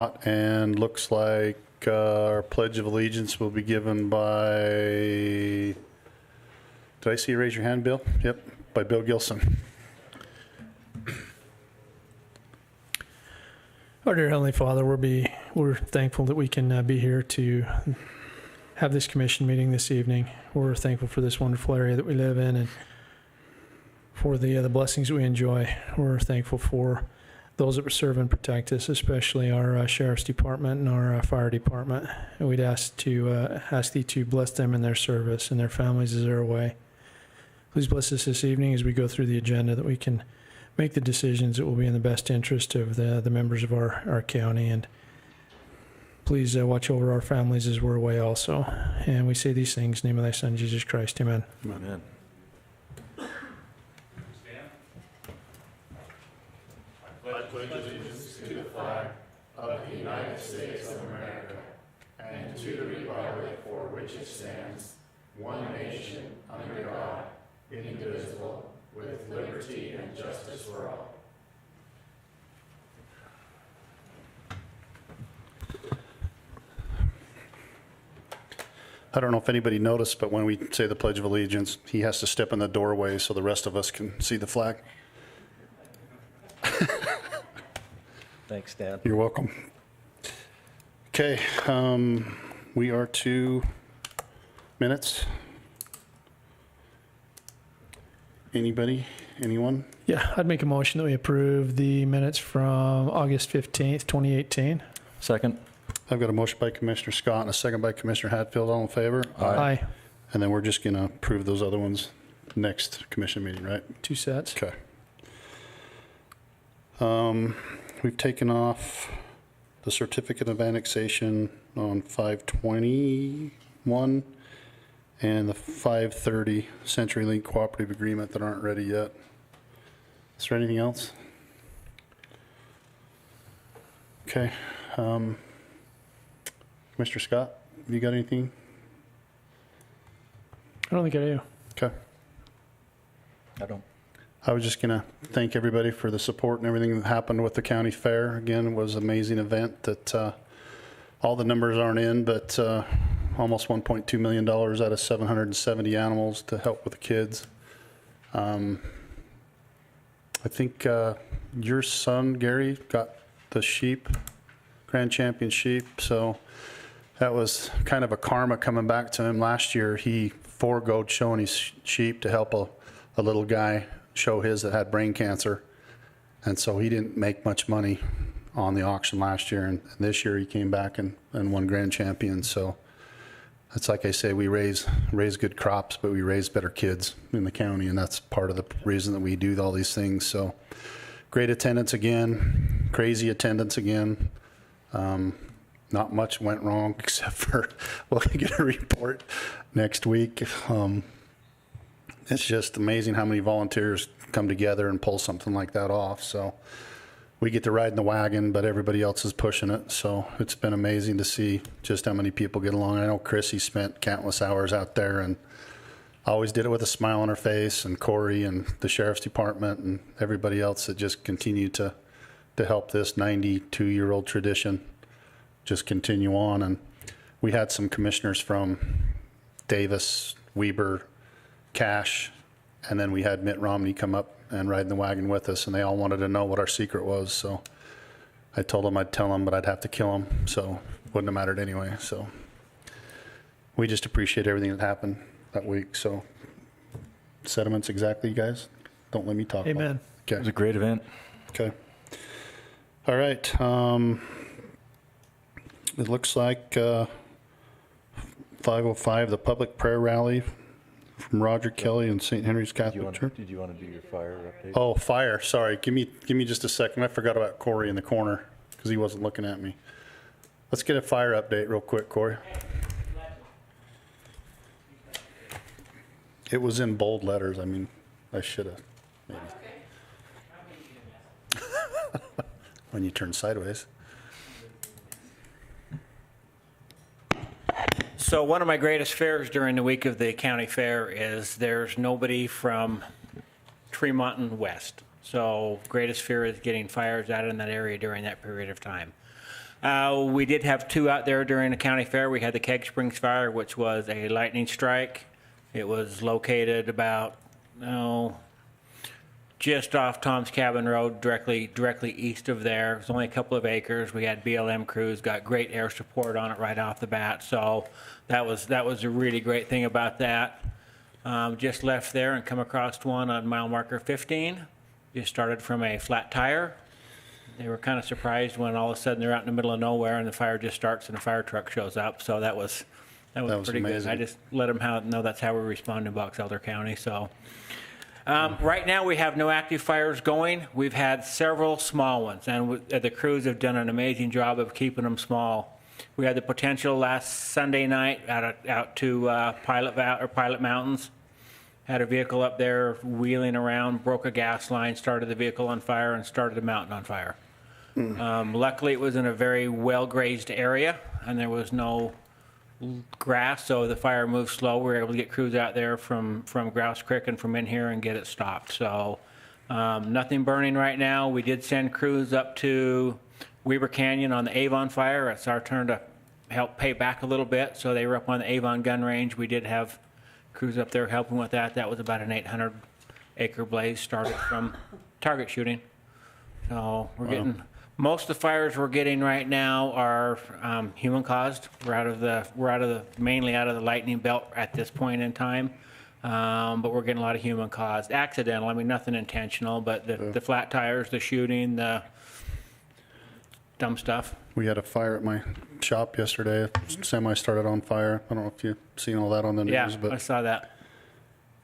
And looks like our Pledge of Allegiance will be given by, did I see you raise your hand, Bill? Yep, by Bill Gilson. Our dear Heavenly Father, we're thankful that we can be here to have this commission meeting this evening. We're thankful for this wonderful area that we live in and for the blessings that we enjoy. We're thankful for those that serve and protect us, especially our Sheriff's Department and our Fire Department. And we'd ask thee to bless them in their service and their families as they're away. Please bless us this evening as we go through the agenda, that we can make the decisions that will be in the best interest of the members of our county. And please watch over our families as we're away also. And we say these things in the name of thy Son, Jesus Christ. Amen. Amen. I pledge allegiance to the flag of the United States of America and to the republic for which it stands, one nation, under God, indivisible, with liberty and justice for all. I don't know if anybody noticed, but when we say the Pledge of Allegiance, he has to step in the doorway so the rest of us can see the flag. Thanks, Dan. You're welcome. Okay, we are to minutes. Anybody? Anyone? Yeah, I'd make a motion that we approve the minutes from August 15th, 2018. Second. I've got a motion by Commissioner Scott and a second by Commissioner Hatfield. All in favor? Aye. And then we're just going to approve those other ones next commission meeting, right? 2 sets. Okay. We've taken off the certificate of annexation on 521 and the 530 CenturyLink cooperative agreement that aren't ready yet. Is there anything else? Okay. Mr. Scott, have you got anything? I don't think I do. Okay. I don't. I was just going to thank everybody for the support and everything that happened with the county fair. Again, it was an amazing event that all the numbers aren't in, but almost $1.2 million out of 770 animals to help with the kids. I think your son, Gary, got the sheep, Grand Champion sheep. So that was kind of a karma coming back to him. Last year, he foregoed showing his sheep to help a little guy show his that had brain cancer. And so he didn't make much money on the auction last year. And this year he came back and won Grand Champion. So it's like I say, we raise good crops, but we raise better kids in the county. And that's part of the reason that we do all these things. So great attendance again, crazy attendance again. Not much went wrong except for we'll get a report next week. It's just amazing how many volunteers come together and pull something like that off. So we get to ride in the wagon, but everybody else is pushing it. So it's been amazing to see just how many people get along. I know Chrissy spent countless hours out there and always did it with a smile on her face, and Corey and the Sheriff's Department and everybody else that just continue to help this 92-year-old tradition just continue on. And we had some commissioners from Davis, Weber, Cash, and then we had Mitt Romney come up and ride in the wagon with us, and they all wanted to know what our secret was. So I told them I'd tell them, but I'd have to kill them, so it wouldn't have mattered anyway. So we just appreciate everything that happened that week. So sentiments exactly, guys? Don't let me talk. Amen. Okay. It was a great event. Okay. All right. It looks like 5:05, the public prayer rally from Roger Kelly and St. Henry's Catholic Church. Did you want to do your fire update? Oh, fire. Sorry. Give me just a second. I forgot about Corey in the corner because he wasn't looking at me. Let's get a fire update real quick, Corey. It was in bold letters. I mean, I should have maybe. When you turn sideways. So one of my greatest fears during the week of the county fair is there's nobody from Tremont and West. So greatest fear is getting fires out in that area during that period of time. We did have 2 out there during the county fair. We had the Keg Springs Fire, which was a lightning strike. It was located about, just off Tom's Cabin Road, directly east of there. It was only a couple of acres. We had BLM crews, got great air support on it right off the bat. So that was a really great thing about that. Just left there and come across one on mile marker 15. Just started from a flat tire. They were kind of surprised when all of a sudden they're out in the middle of nowhere and the fire just starts and a fire truck shows up. So that was pretty amazing. good. I just let them know that's how we respond in Box Elder County. So right now we have no active fires going. We've had several small ones, and the crews have done an amazing job of keeping them small. We had the potential last Sunday night out to Pilot Mountains. Had a vehicle up there wheeling around, broke a gas line, started the vehicle on fire, and started the mountain on fire. Luckily, it was in a very well-grazed area, and there was no grass, so the fire moved slow. We were able to get crews out there from Grouse Creek and from in here and get it stopped. So nothing burning right now. We did send crews up to Weber Canyon on the Avon fire. It's our turn to help pay back a little bit. So they were up on the Avon gun range. We did have crews up there helping with that. That was about an 800-acre blaze, started from target shooting. So we're getting, most of the fires we're getting right now are human caused. We're mainly out of the lightning belt at this point in time. But we're getting a lot of human caused. Accidental, I mean, nothing intentional, but the flat tires, the shooting, the dumb stuff. We had a fire at my shop yesterday. A semi started on fire. I don't know if you've seen all that on the news, Yeah, I but saw that.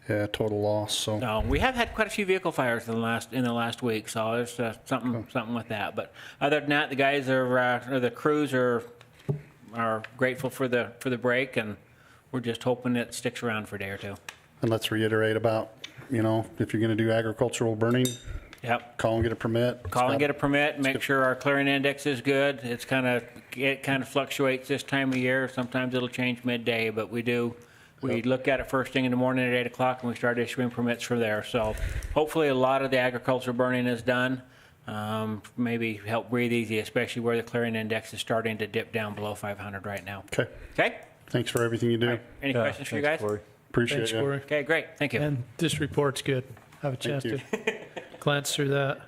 yeah, total loss. So No, we have had quite a few vehicle fires in the last week, so there's something with that. But other than that, the guys or the crews are grateful for the break, and we're just hoping it sticks around for a day or two. and let's reiterate about, if you're going to do agricultural burning, Yep. call and get a permit. Call and get a permit, make sure our clearing index is good. It kind of fluctuates this time of year. Sometimes it'll change midday, but we look at it first thing in the morning at 8 o'clock, and we start issuing permits from there. So hopefully a lot of the agricultural burning is done. Maybe help breathe easy, especially where the clearing index is starting to dip down below 500 right now. Okay. Okay? Thanks for everything you do. All right. Any questions for you guys? Appreciate Thanks, it. Corey. Okay, great. Thank you. And this report's good. Have a chance you. to glance through that.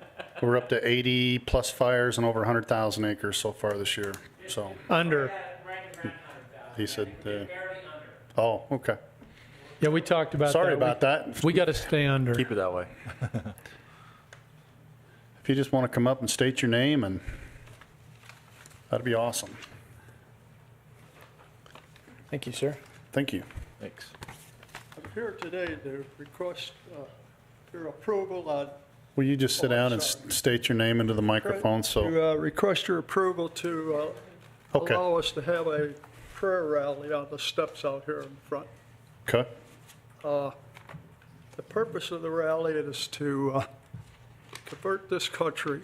We're up to 80 plus fires and over 100,000 acres so far this year. So Under. he said, oh, okay. Yeah, we talked about that. Sorry about that. We got to stay under. Keep it that way. If you just want to come up and state your name, and that'd be awesome. Thank you, sir. Thank you. Thanks. I'm here today to request your approval on. Will you just sit down and state your name into the microphone? So, To request your approval to Okay. allow us to have a prayer rally on the steps out here in front. okay. The purpose of the rally is to convert this country,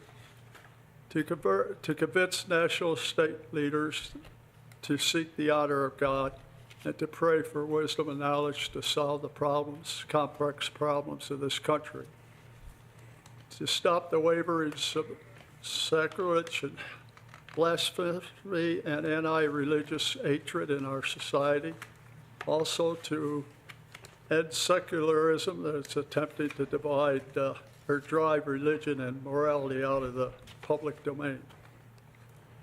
to convince national state leaders to seek the honor of God and to pray for wisdom and knowledge to solve the complex problems of this country. To stop the waverings of sacrilege and blasphemy and anti-religious hatred in our society. Also to end secularism that's attempting to divide or drive religion and morality out of the public domain.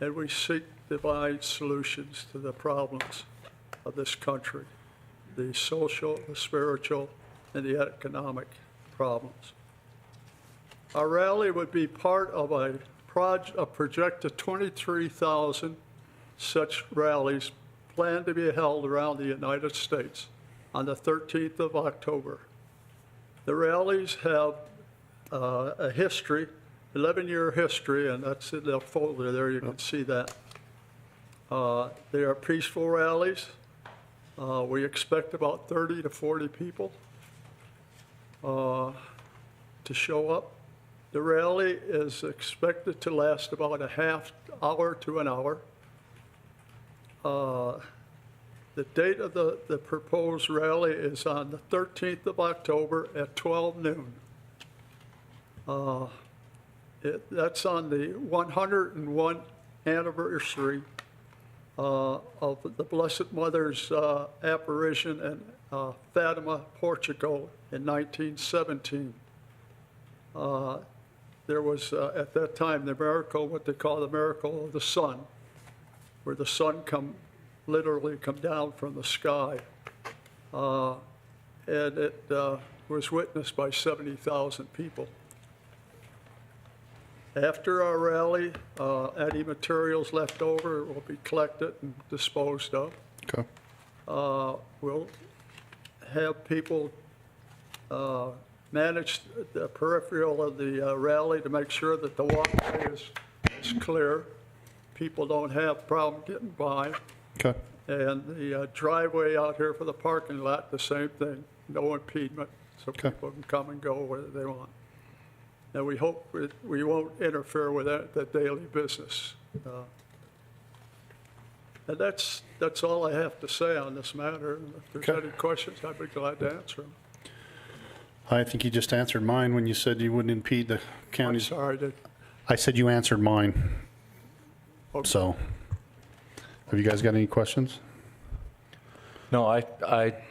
And we seek divine solutions to the problems of this country, the social, the spiritual, and the economic problems. Our rally would be part of a projected 23,000 such rallies planned to be held around the United States on the 13th of October. The rallies have a history, 11-year history, and that's in the folder there, you can see that. They are peaceful rallies. We expect about 30 to 40 people to show up. The rally is expected to last about a half hour to an hour. The date of the proposed rally is on the 13th of October at 12 noon. That's on the 101 anniversary of the Blessed Mother's apparition in Fatima, Portugal in 1917. There was, at that time, the miracle, what they call the miracle of the sun, where the sun literally come down from the sky. And it was witnessed by 70,000 people. After our rally, any materials left over will be collected and disposed of. Okay. We'll have people manage the peripheral of the rally to make sure that the walkway is clear. People don't have problem getting by. Okay. And the driveway out here for the parking lot, the same thing, no impediment, so Okay. people can come and go where they want. And we hope we won't interfere with the daily business. And that's all I have to say on this matter. And if there's Okay. any questions, I'd be glad to answer them. I think you just answered mine when you said you wouldn't impede the I'm county's. sorry. I said you answered mine. Okay. So, have you guys got any questions? No, I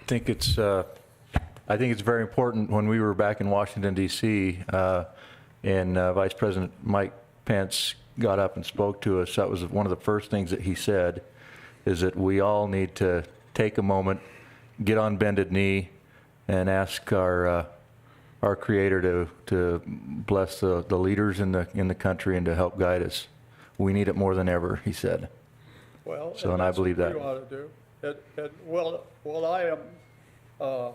think it's very important. When we were back in Washington D.C. And Vice President Mike Pence got up and spoke to us, that was one of the first things that he said, is that we all need to take a moment, get on bended knee, and ask our Creator to bless the leaders in the country and to help guide us. We need it more than ever, he said. Well, So, and I believe that's that. what we ought to do. And while I am a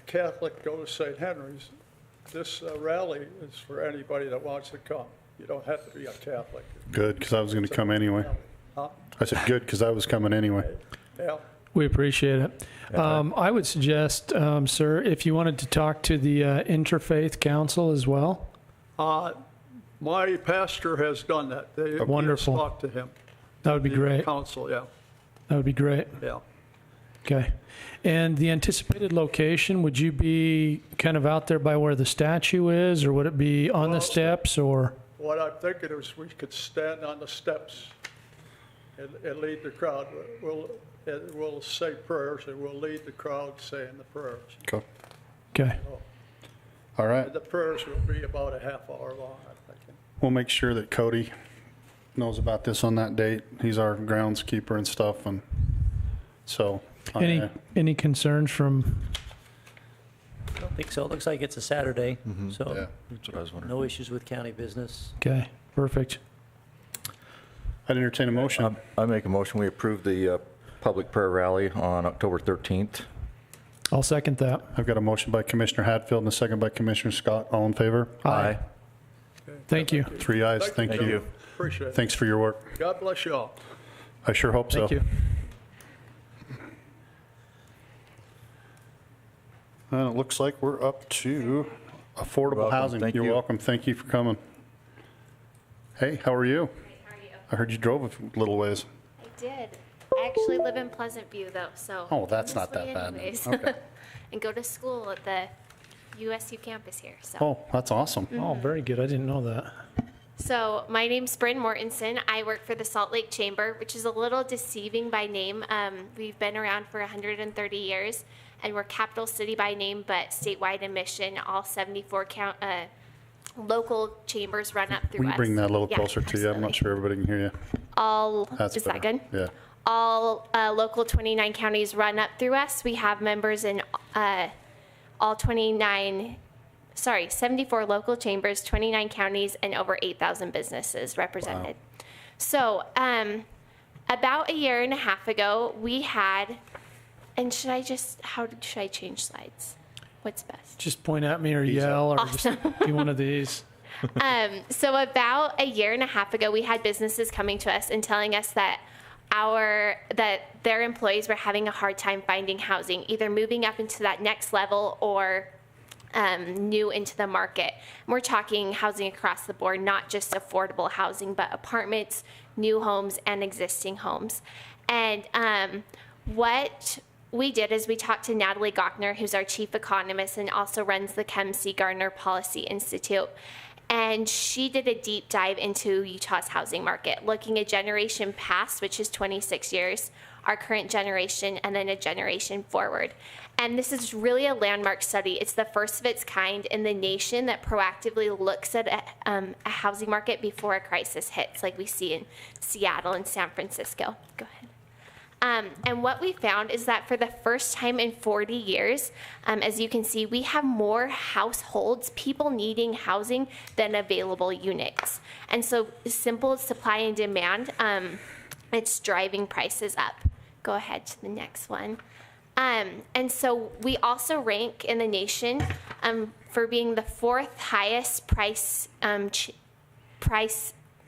Catholic, go to St. Henry's, this rally is for anybody that wants to come. You don't have to be a Catholic. Good, because I was going to come anyway. Huh? I said good because I was coming anyway. Yeah. We appreciate it. I would suggest, sir, if you wanted to talk to the Interfaith Council as well. My pastor has done that. He has Wonderful. talked to him. That would be The great. Council, yeah, That would be great. yeah. Okay. And the anticipated location, would you be kind of out there by where the statue is, or would it be on the Well, steps, or? What I'm thinking is we could stand on the steps and lead the crowd. We'll say prayers and we'll lead the crowd saying the prayers. Okay. Okay. All right. And the prayers will be about a half hour long, I'm thinking. We'll make sure that Cody knows about this on that date. He's our groundskeeper and stuff, and so. Any concerns from, I don't think so. It looks like it's a Saturday, Yeah, so That's what I was wondering. no issues with county business. okay, perfect. I'd entertain a motion. I make a motion, we approve the public prayer rally on October 13th. I'll second that. I've got a motion by Commissioner Hatfield and a second by Commissioner Scott. All in favor? Aye. Thank you. 3 ayes. Thank you. Appreciate it. Thanks for your work. God bless you all. I sure hope so. Thank you. And it looks like we're up to affordable Welcome. housing. Thank You're you. welcome. Thank you for coming. Hey, how are you? How are you? I heard you drove a little ways. I did. I actually live in Pleasant View, though, so. Oh, that's this not way that bad. anyways. Okay. And go to school at the USU campus here, so. Oh, that's awesome. Oh, very good. I didn't know that. So my name's Bryn Mortensen. I work for the Salt Lake Chamber, which is a little deceiving by name. We've been around for 130 years, and we're capital city by name, but statewide in mission. All 74 local chambers run up through Will us. you bring that a little Yeah, closer to you? I'm absolutely. not sure everybody can hear you. All, That's is that better. good? Yeah. All local 29 counties run up through us. We have members in all 74 local chambers, 29 counties, and over 8,000 businesses represented. So about a year and a half ago, we had, and should I change slides? What's best? Just point at me or yell or Awesome. just do one of these. So about a year and a half ago, we had businesses coming to us and telling us that their employees were having a hard time finding housing, either moving up into that next level or new into the market. And we're talking housing across the board, not just affordable housing, but apartments, new homes, and existing homes. And what we did is we talked to Natalie Gochner, who's our chief economist and also runs the Chem C. Gardner Policy Institute. And she did a deep dive into Utah's housing market, looking at generation past, which is 26 years, our current generation, and then a generation forward. And this is really a landmark study. It's the first of its kind in the nation that proactively looks at a housing market before a crisis hits, like we see in Seattle and San Francisco. Go ahead. And what we found is that for the first time in 40 years, as you can see, we have more households, people needing housing, than available units. And so simple supply and demand, it's driving prices up. Go ahead to the next one. And so we also rank in the nation for being the fourth highest price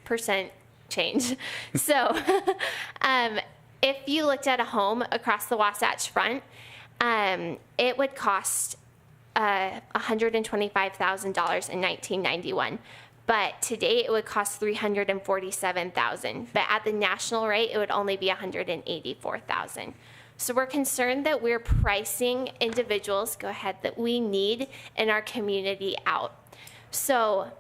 percent change. So if you looked at a home across the Wasatch Front, it would cost $125,000 in 1991. But today it would cost $347,000. But at the national rate, it would only be $184,000. So we're concerned that we're pricing individuals, go ahead, that we need in our community out. So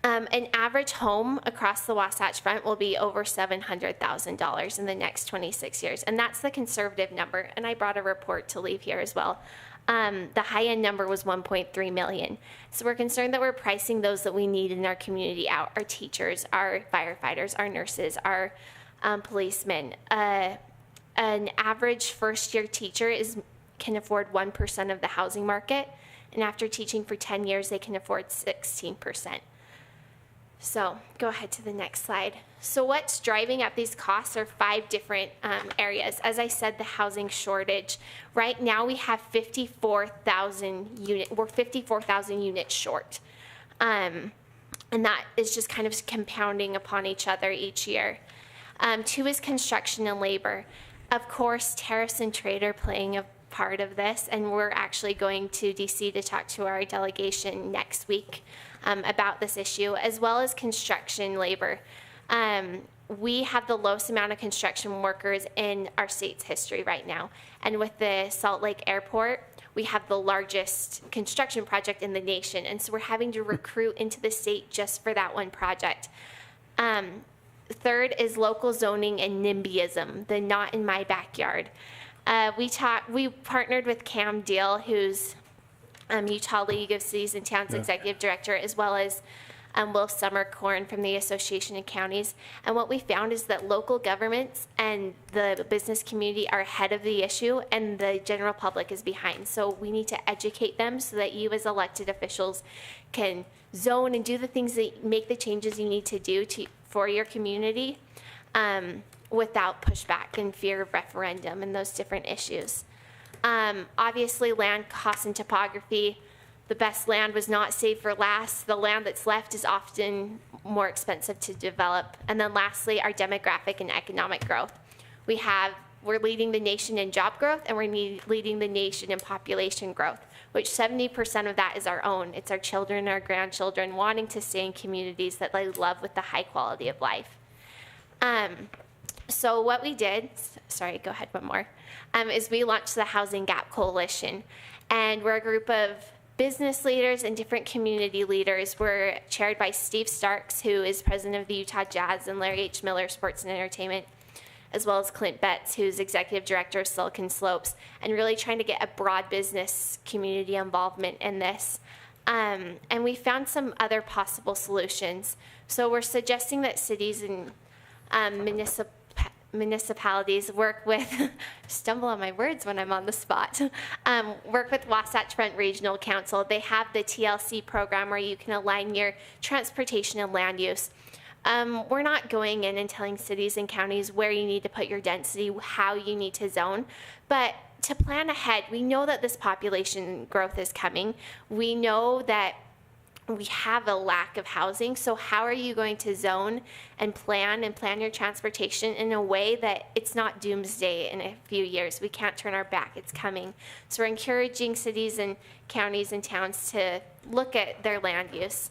an average home across the Wasatch Front will be over $700,000 in the next 26 years. And that's the conservative number. And I brought a report to leave here as well. The high-end number was 1.3 million. So we're concerned that we're pricing those that we need in our community out, our teachers, our firefighters, our nurses, our policemen. An average first-year teacher can afford 1% of the housing market. And after teaching for 10 years, they can afford 16%. So go ahead to the next slide. So what's driving up these costs are 5 different areas. As I said, the housing shortage. Right now we have 54,000 units. We're 54,000 units short. And that is just kind of compounding upon each other each year. 2 is construction and labor. Of course, tariffs and trade are playing a part of this, and we're actually going to DC to talk to our delegation next week about this issue, as well as construction labor. We have the lowest amount of construction workers in our state's history right now. And with the Salt Lake Airport, we have the largest construction project in the nation. And so we're having to recruit into the state just for that one project. 3rd is local zoning and NIMBYism, the not in my backyard. We partnered with Cam Deal, who's Utah League of Cities and Towns Executive Director, as well as Will Summercorn from the Association of Counties. And what we found is that local governments and the business community are ahead of the issue, and the general public is behind. So we need to educate them so that you as elected officials can zone and do the things that make the changes you need to do for your community without pushback and fear of referendum and those different issues. Obviously, land costs and topography. The best land was not saved for last. The land that's left is often more expensive to develop. And then lastly, our demographic and economic growth. We're leading the nation in job growth, and we're leading the nation in population growth, which 70% of that is our own. It's our children, our grandchildren wanting to stay in communities that they love with the high quality of life. So what we did, sorry, go ahead one more, is we launched the Housing Gap Coalition. And we're a group of business leaders and different community leaders. We're chaired by Steve Starks, who is president of the Utah Jazz, and Larry H. Miller, Sports and Entertainment, as well as Clint Betts, who's executive director of Silicon Slopes, and really trying to get a broad business community involvement in this. And we found some other possible solutions. So we're suggesting that cities and municipalities work with, stumble on my words when I'm on the spot, work with Wasatch Front Regional Council. They have the TLC program where you can align your transportation and land use. We're not going in and telling cities and counties where you need to put your density, how you need to zone, but to plan ahead. We know that this population growth is coming. We know that we have a lack of housing, so how are you going to zone and plan your transportation in a way that it's not doomsday in a few years? We can't turn our back, it's coming. So we're encouraging cities and counties and towns to look at their land use.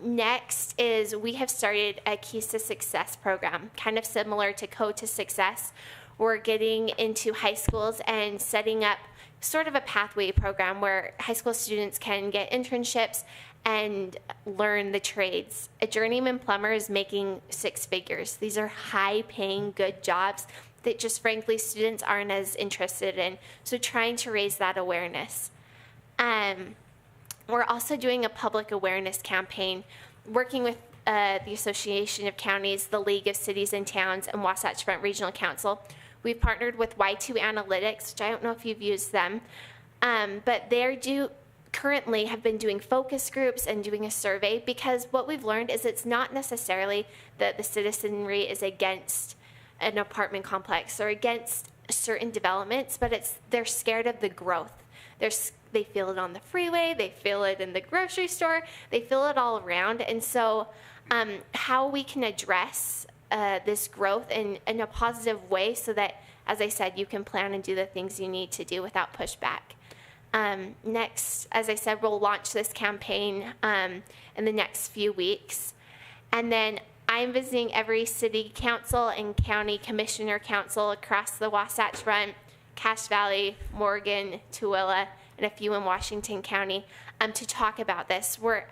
Next is we have started a Keys to Success program, kind of similar to Code to Success. We're getting into high schools and setting up sort of a pathway program where high school students can get internships and learn the trades. A journeyman plumber is making 6 figures. These are high-paying, good jobs that just frankly students aren't as interested in. So trying to raise that awareness. We're also doing a public awareness campaign, working with the Association of Counties, the League of Cities and Towns, and Wasatch Front Regional Council. We've partnered with Y2 Analytics, which I don't know if you've used them, but they currently have been doing focus groups and doing a survey, because what we've learned is it's not necessarily that the citizenry is against an apartment complex or against certain developments, but they're scared of the growth. They feel it on the freeway, they feel it in the grocery store, they feel it all around. And so how we can address this growth in a positive way so that, as I said, you can plan and do the things you need to do without pushback. Next, as I said, we'll launch this campaign in the next few weeks. And then I'm visiting every city council and county commissioner council across the Wasatch Front, Cache Valley, Morgan, Tooele, and a few in Washington County to talk about this. We're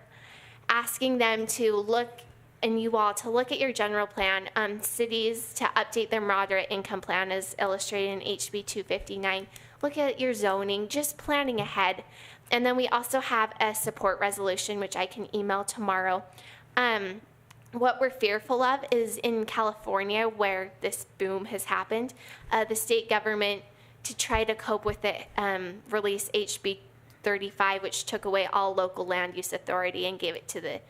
asking them to look, and you all, to look at your general plan, cities to update their moderate income plan as illustrated in HB 259. Look at your zoning, just planning ahead. And then we also have a support resolution, which I can email tomorrow. What we're fearful of is in California, where this boom has happened, the state government, to try to cope with it, released HB 35, which took away all local land use authority and gave it to the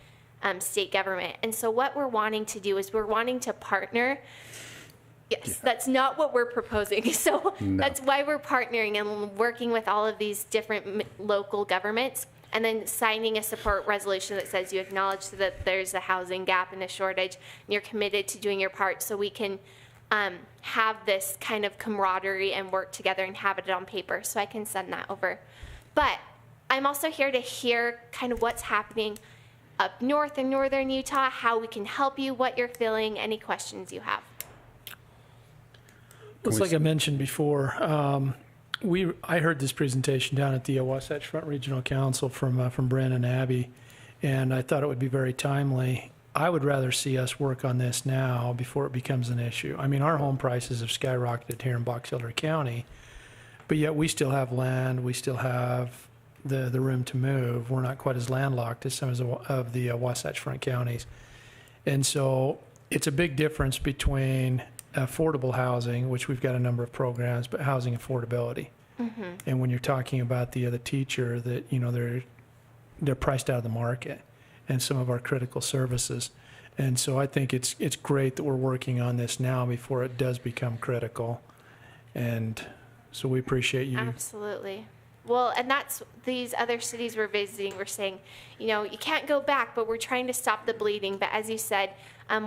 state government. And so what we're wanting to do is we're wanting to partner. Yes, that's not what we're proposing. So that's why we're partnering and working with all of these different local governments, and then signing a support resolution that says you acknowledge that there's a housing gap and a shortage, and you're committed to doing your part, so we can have this kind of camaraderie and work together and have it on paper. So I can send that over. But I'm also here to hear kind of what's happening up north in northern Utah, how we can help you, what you're feeling, any questions you have. It's like I mentioned before, I heard this presentation down at the Wasatch Front Regional Council from Bren and Abby, and I thought it would be very timely. I would rather see us work on this now before it becomes an issue. I mean, our home prices have skyrocketed here in Box Elder County, but yet we still have land, we still have the room to move. We're not quite as landlocked as some of the Wasatch Front counties. And so it's a big difference between affordable housing, which we've got a number of programs, but housing affordability. Mm-hmm. And when you're talking about the teacher, that, you know, they're priced out of the market, and some of our critical services. And so I think it's great that we're working on this now before it does become critical. And so we appreciate you. Absolutely. Well, and that's these other cities we're visiting. We're saying, you know, you can't go back, but we're trying to stop the bleeding. But as you said,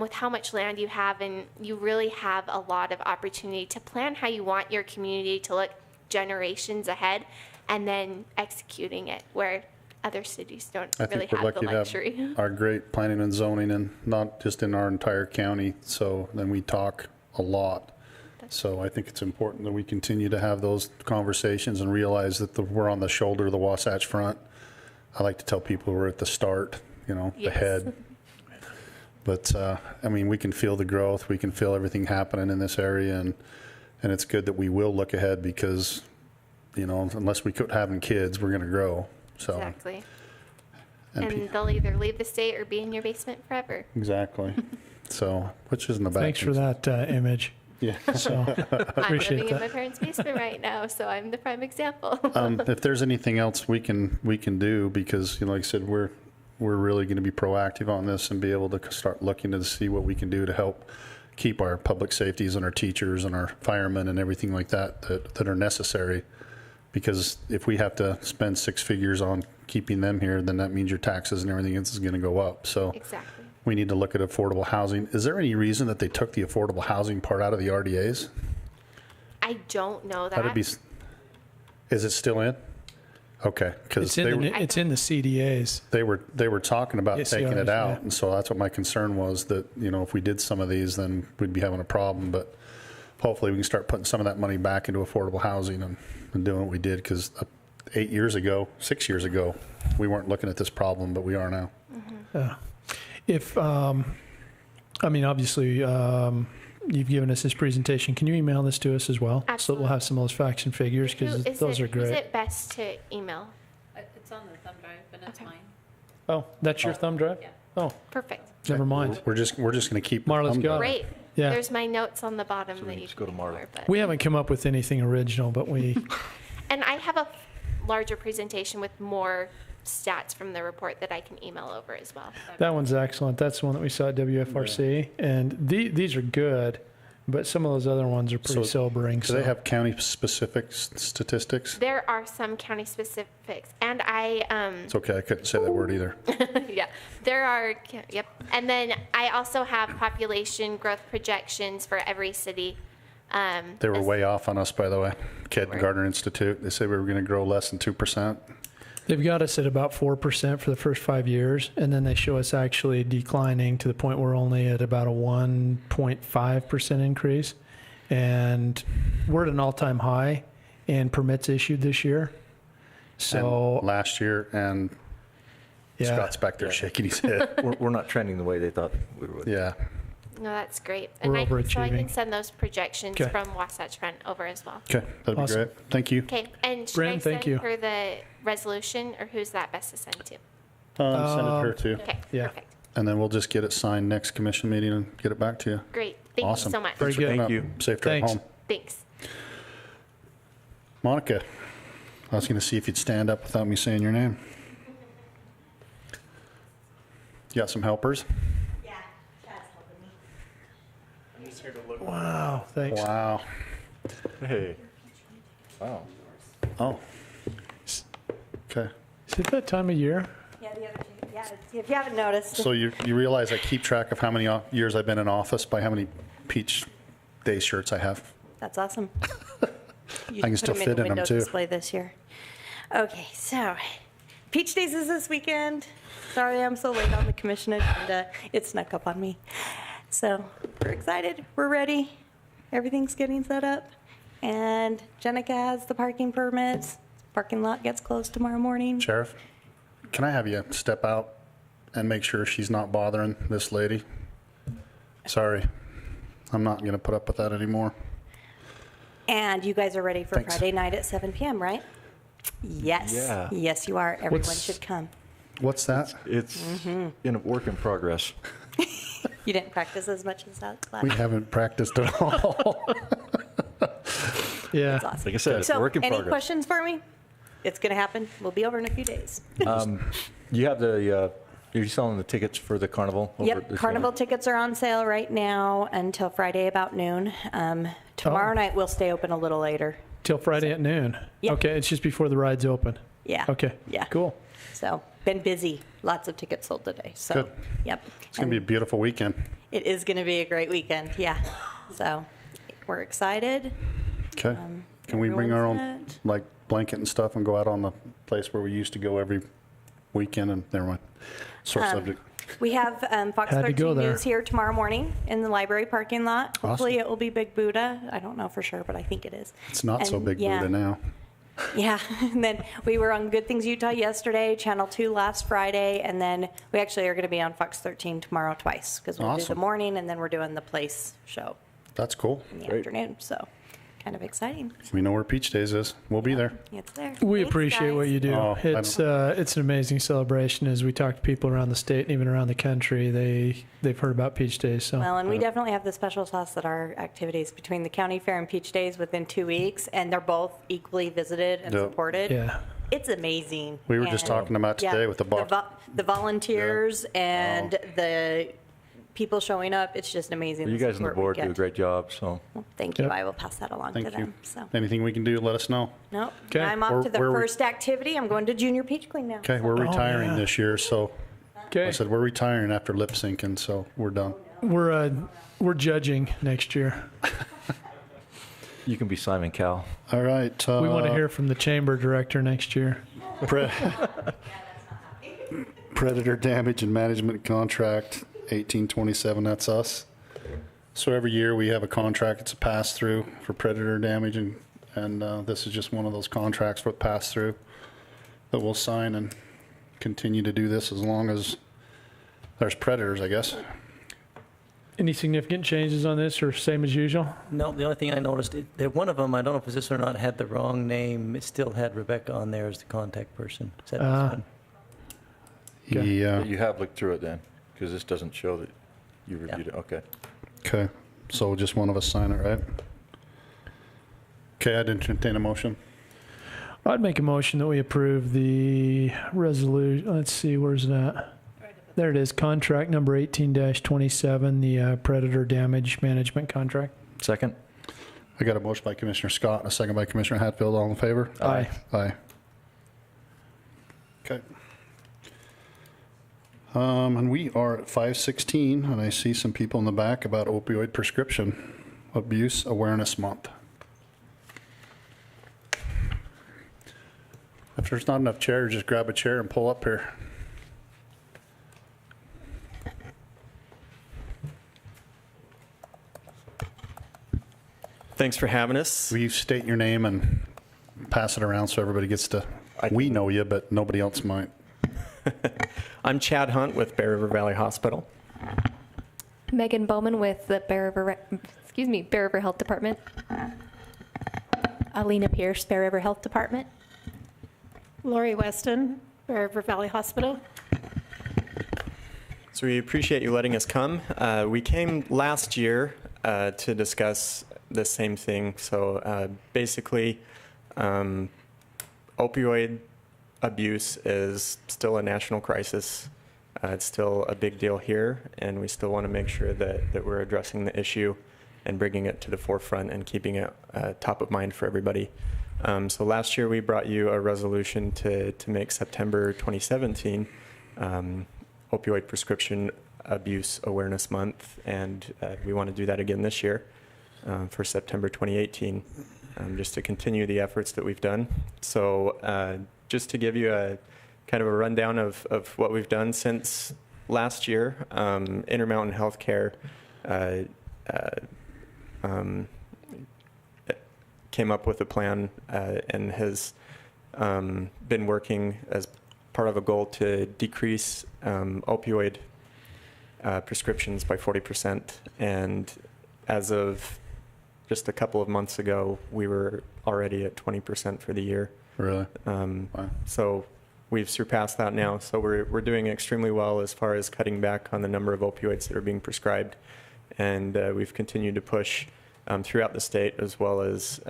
with how much land you have, and you really have a lot of opportunity to plan how you want your community to look generations ahead, and then executing it where other cities don't really have the luxury. To have our great planning and zoning, and not just in our entire county. So then we talk a lot. So I think it's important that we continue to have those conversations and realize that we're on the shoulder of the Wasatch Front. I like to tell people we're at the start, you know, the head. But I mean, we can feel the growth. We can feel everything happening in this area, and it's good that we will look ahead, because, you know, unless we quit having kids, we're going to grow. So exactly. And they'll either leave the state or be in your basement forever. Exactly. So, which isn't a bad Thanks for that image. Yeah. So I'm living in my parents' basement right now, so I'm the prime example. If there's anything else we can do, because, you know, like I said, we're really going to be proactive on this and be able to start looking to see what we can do to help keep our public safeties and our teachers and our firemen and everything like that are necessary. Because if we have to spend 6 figures on keeping them here, then that means your taxes and everything else is going to go up. So exactly. We need to look at affordable housing. Is there any reason that they took the affordable housing part out of the RDAs? I don't know that. Is it still in? Okay, because it's in the CDAs. They were talking about taking it out, yeah. And so that's what my concern was, that, you know, if we did some of these, then we'd be having a problem. But hopefully we can start putting some of that money back into affordable housing and doing what we did, because 8 years ago, 6 years ago, we weren't looking at this problem, but we are now. If, I mean, obviously, you've given us this presentation. Can you email this to us as well? So that we'll have some of those facts and figures, because those are Who's great. it best to email? It's on the thumb drive, but it's mine. Oh, that's your thumb drive? Yeah. Oh, Perfect. never mind. We're just going to keep. the Marla's thumb got drive. it. Great. Yeah. There's my notes on the bottom So we that can you just can go to Marla. ignore, but- We haven't come up with anything original, but we, And I have a larger presentation with more stats from the report that I can email over as well. that one's excellent. That's the one that we saw at WFRC. And these are good, but some of those other ones are pretty So, sobering. Do they have county-specific statistics? There are some county specifics, and It's okay, I couldn't say that word either. yeah, there are, yep. And then I also have population growth projections for every city. They were as- way off on us, by the way. Ked Were? Gardner Institute, they said we were going to grow less than 2%. They've got us at about 4% for the first 5 years, and then they show us actually declining to the point where we're only at about a 1.5% increase. And we're at an all-time high in permits issued this year. So, And last year, and yeah, Scott's back there shaking his head. We're not trending the way they thought we would. Yeah, No, that's great. We're So I can overachieving. send those projections Okay. from Wasatch Front over as well. okay, that'd be Awesome. great. Thank you. Okay, and should Brandon, I thank send you. her the resolution, or who's that best to send to? Send it to her too. Okay, Yeah. perfect. And then we'll just get it signed next commission meeting and get it back to you. Great, thank Awesome. you so much. Very Thanks for good. coming Thank up. you. Safe drive Thanks. home. Thanks. Monica, I was going to see if you'd stand up without me saying your name. You got some helpers? Yeah, Chad's helping me. wow, thanks. Wow. Hey. Wow. Oh. Okay. Is it that time of year? Yeah, the other two. Yeah, if you haven't noticed. So you realize I keep track of how many years I've been in office by how many Peach Day shirts I have. That's awesome. You I can put still them fit the in 'em, window too. Display this year. Okay, so Peach Days is this weekend. Sorry I'm so late on the commission agenda. It snuck up on me. So we're excited. We're ready. Everything's getting set up. And Jenica has the parking permits. Parking lot gets closed tomorrow morning. Sheriff, can I have you step out and make sure she's not bothering this lady? Sorry. I'm not going to put up with that anymore. And you guys are ready for Thanks. Friday night at 7 p.m., right? Yes. Yeah. Yes, you are. Everyone What's- should come. What's that? It's in a work in progress. You didn't practice as much as that class. We haven't practiced at all. Yeah. It's awesome. Like I said, it's a So, work in any progress. questions for me? It's going to happen. We'll be over in a few days. You have the, you're selling the tickets for the carnival? over Yep, this carnival morning? tickets are on sale right now until Friday about noon. Tomorrow Oh. night, we'll stay open a little later. Till Friday at noon? Yep. Okay, it's just before the ride's open? Yeah. Okay. Yeah. Cool. So, been busy. Lots of tickets sold today. So, Good. yep. It's going to be a beautiful weekend. It is going to be a great weekend. Yeah. So, we're excited. Okay. Can we bring our own, everyone's set. like, blanket and stuff and go out on the place where we used to go every weekend and, never mind. Sore subject. We have Fox Had to go 13 there. News here tomorrow morning in the library parking lot. Hopefully Awesome. it will be Big Buddha. I don't know for sure, but I think it is. It's not so and, big yeah. Buddha now. Yeah, and then we were on Good Things Utah yesterday, Channel 2 last Friday, and then we actually are going to be on Fox 13 tomorrow twice, because we'll do the Awesome. morning, and then we're doing the Place show That's cool. in the Great. afternoon, so kind of exciting. We know where Peach Days is. We'll be there. It's there. We Thanks, appreciate what guys. you do. Oh, I It's an amazing celebration. As we talk to people around the state and even around the country, they've heard about Peach Days. So Well, and we definitely have the special sauce that our activities between the county fair and Peach Days within 2 weeks, and they're both equally visited and Yep. supported. yeah, It's amazing. We were just And- talking about yeah, today with the box. The volunteers and the people showing up, it's just amazing. You guys on the support we board do a get. great job, so. Well, thank you. Yep. I will pass that along Thank to you. them. So, Anything we can do, let us know. no, Okay. I'm off to the Where we- first activity. I'm going to Junior Peach Queen now. Okay, we're retiring yeah. this year, so okay. I said we're retiring after lip syncing, so we're done. We're judging next year. You can be Simon Cowell. All right. We want to hear from the chamber director next year. Predator damage and management contract, 1827, that's us. So every year we have a contract, it's a pass-through for predator damage, and this is just one of those contracts with pass-through. that we'll sign and continue to do this as long as there's predators, I guess. Any significant changes on this or same as usual? No, the only thing I noticed, that one of them, I don't know if it was this or not, had the wrong name. It still had Rebecca on there as the contact person. Is that this one? Okay. Yeah. You have looked through it then, because this doesn't show that you reviewed it. Okay. Okay. So just one of us sign it, right? Okay, I'd entertain a motion. I'd make a motion that we approve the resolution. Let's see, where's it at? There it is, contract number 18-27, the predator damage management contract. Second? I got a motion by Commissioner Scott and a second by Commissioner Hatfield. All in favor? Aye. Aye. Okay. And we are at 5:16, and I see some people in the back about opioid prescription abuse awareness month. If there's not enough chairs, just grab a chair and pull up here. Thanks for having us. Will you state your name and pass it around so everybody gets to, we know you, but nobody else might. I'm Chad Hunt with Bear River Valley Hospital. Megan Bowman with the Bear River Health Department. Alina Pierce, Bear River Health Department. Lori Weston, Bear River Valley Hospital. So we appreciate you letting us come. We came last year to discuss the same thing. So basically, opioid abuse is still a national crisis. It's still a big deal here, and we still want to make sure that we're addressing the issue and bringing it to the forefront and keeping it top of mind for everybody. So last year we brought you a resolution to make September 2017 Opioid Prescription Abuse Awareness Month, and we want to do that again this year for September 2018, just to continue the efforts that we've done. So just to give you a kind of a rundown of what we've done since last year, Intermountain Healthcare came up with a plan and has been working as part of a goal to decrease opioid prescriptions by 40%. And as of just a couple of months ago, we were already at 20% for the year. Really? Wow. Wow. So we've surpassed that now. So we're doing extremely well as far as cutting back on the number of opioids that are being prescribed. And we've continued to push throughout the state, as well as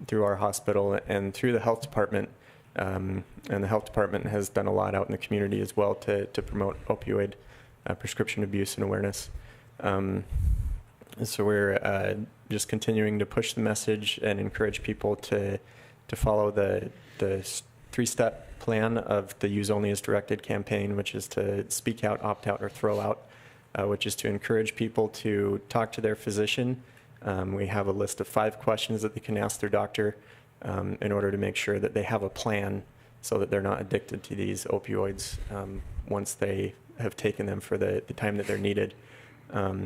through our hospital and through the health department. And the health department has done a lot out in the community as well to promote opioid prescription abuse and awareness. So we're just continuing to push the message and encourage people to follow the three-step plan of the Use Only as Directed campaign, which is to speak out, opt out, or throw out, which is to encourage people to talk to their physician. We have a list of 5 questions that they can ask their doctor in order to make sure that they have a plan so that they're not addicted to these opioids once they have taken them for the time that they're needed.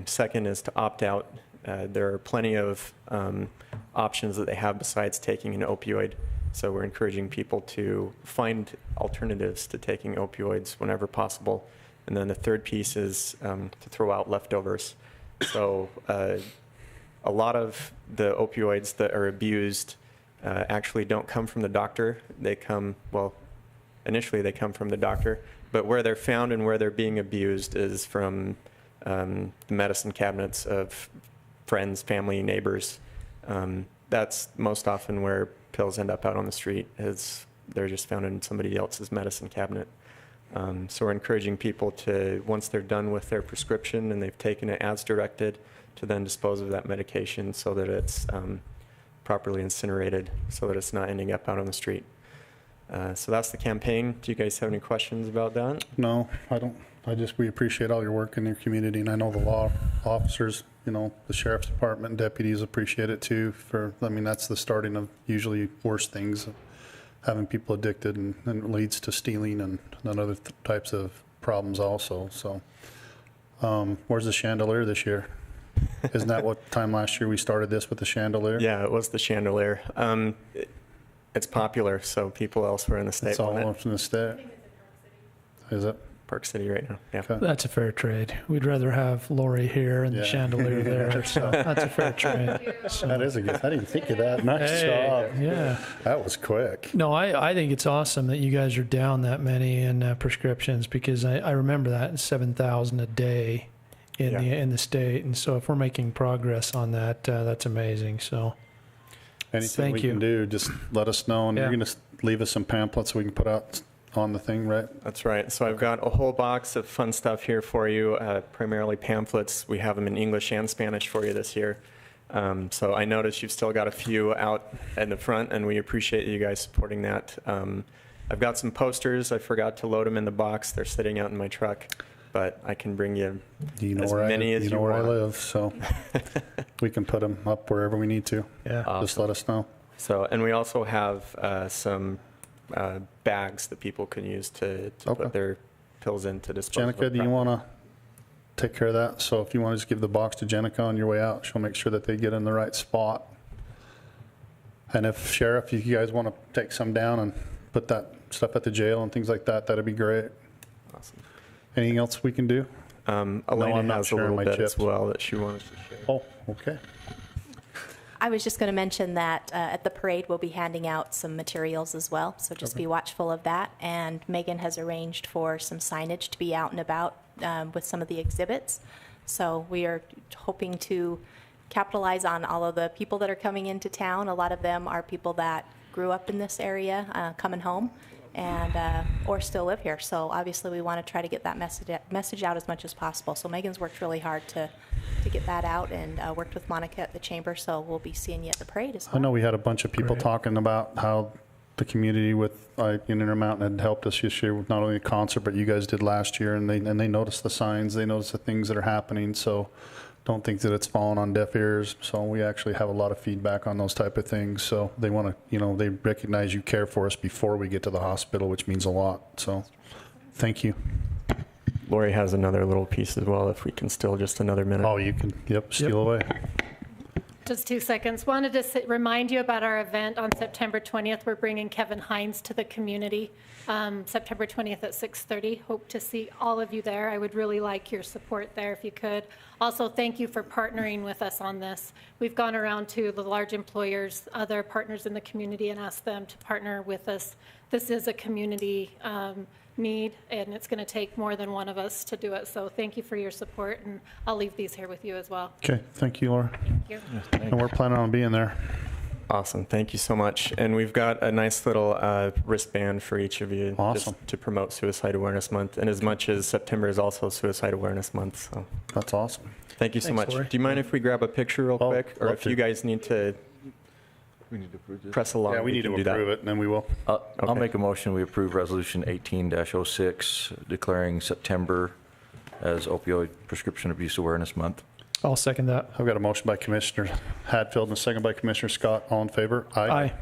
Second is to opt out. There are plenty of options that they have besides taking an opioid. So we're encouraging people to find alternatives to taking opioids whenever possible. And then the third piece is to throw out leftovers. So a lot of the opioids that are abused actually don't come from the doctor. They come, well, initially they come from the doctor, but where they're found and where they're being abused is from the medicine cabinets of friends, family, neighbors. That's most often where pills end up out on the street, is they're just found in somebody else's medicine cabinet. So we're encouraging people to, once they're done with their prescription and they've taken it as directed, to then dispose of that medication so that it's properly incinerated, so that it's not ending up out on the street. So that's the campaign. Do you guys have any questions about that? No, I don't. We appreciate all your work in your community, and I know the law officers, the sheriff's department and deputies appreciate it too. That's the starting of usually worse things, having people addicted, and it leads to stealing and other types of problems also. So, where's the chandelier this year? Isn't that what time last year we started this with the chandelier? Yeah, it was the chandelier. it's popular, so people elsewhere in the state It's all want it. up in the state. Is it? Park City right now. Yeah. Okay. That's a fair trade. We'd rather have Lori here and the Yeah. chandelier there. So that's a fair trade. So, That is a good, I didn't think of that. Nice hey, job. yeah. That was quick. No, I think it's awesome that you guys are down that many in prescriptions, because I remember that 7,000 a day in the state, and so if we're making progress on that, that's amazing. So Anything Thank we you. can do, just let us know, and Yeah. you're going to leave us some pamphlets we can put out on the thing, right? That's right. So I've got a whole box of fun stuff here for you, primarily pamphlets. We have them in English and Spanish for you this year. So I noticed you've still got a few out in the front, and we appreciate you guys supporting that. I've got some posters. I forgot to load them in the box. They're sitting out in my truck, but I can bring you as many as you you know where I want. live, so we can put them up wherever we need to. yeah, Just let us know. So, and we also have some bags that people can use to Okay. put their pills in to dispose of. Jenica, do you want to take care of that? So if you want to just give the box to Jenica on your way out, she'll make sure that they get in the right spot. And if Sheriff, if you guys want to take some down and put that stuff at the jail and things like that, that'd be great. Awesome. Anything else we can do? Elena I'm not has a sharing little my bit chips. as well that she wanted to share. Oh, okay. I was just going to mention that at the parade, we'll be handing out some materials as well, so just be watchful of that. And Megan has arranged for some signage to be out and about with some of the exhibits. So we are hoping to capitalize on all of the people that are coming into town. A lot of them are people that grew up in this area, coming home, and or still live here. So obviously we want to try to get that message out as much as possible. So Megan's worked really hard to get that out, and worked with Monica at the chamber. So we'll be seeing you at the parade as well. I know we had a bunch of people Great. talking about how the community with in Intermountain had helped us this year with not only the concert, but you guys did last year, and they noticed the signs, they noticed the things that are happening. So don't think that it's fallen on deaf ears. So we actually have a lot of feedback on those type of things. So they want to, they recognize you care for us before we get to the hospital, which means a lot. So thank you. Lori has another little piece as well, if we can still just another minute. Oh, you can, steal away. Just 2 seconds. Wanted to remind you about our event on September 20th. We're bringing Kevin Hines to the community. September 20th at 6:30. Hope to see all of you there. I would really like your support there if you could. Also, thank you for partnering with us on this. We've gone around to the large employers, other partners in the community, and asked them to partner with us. This is a community need, and it's going to take more than one of us to do it. So thank you for your support, and I'll leave these here with you as well. Okay, thank you, Laura. Thank you. And we're planning on being there. Awesome. Thank you so much. And we've got a nice little wristband for each of you Awesome. just to promote Suicide Awareness Month. And as much as September is also Suicide Awareness Month. So That's awesome. thank you so Thanks, much. Lori. Do you mind if we grab a picture real Oh, quick? Or love if to. you guys need to We need to approve this. press along, Yeah, we need can to do that. approve it, and then we will. I'll Okay. make a motion, we approve Resolution 18-06, declaring September as Opioid Prescription Abuse Awareness Month. I'll second that. I've got a motion by Commissioner Hadfield and a second by Commissioner Scott. All in favor? Aye.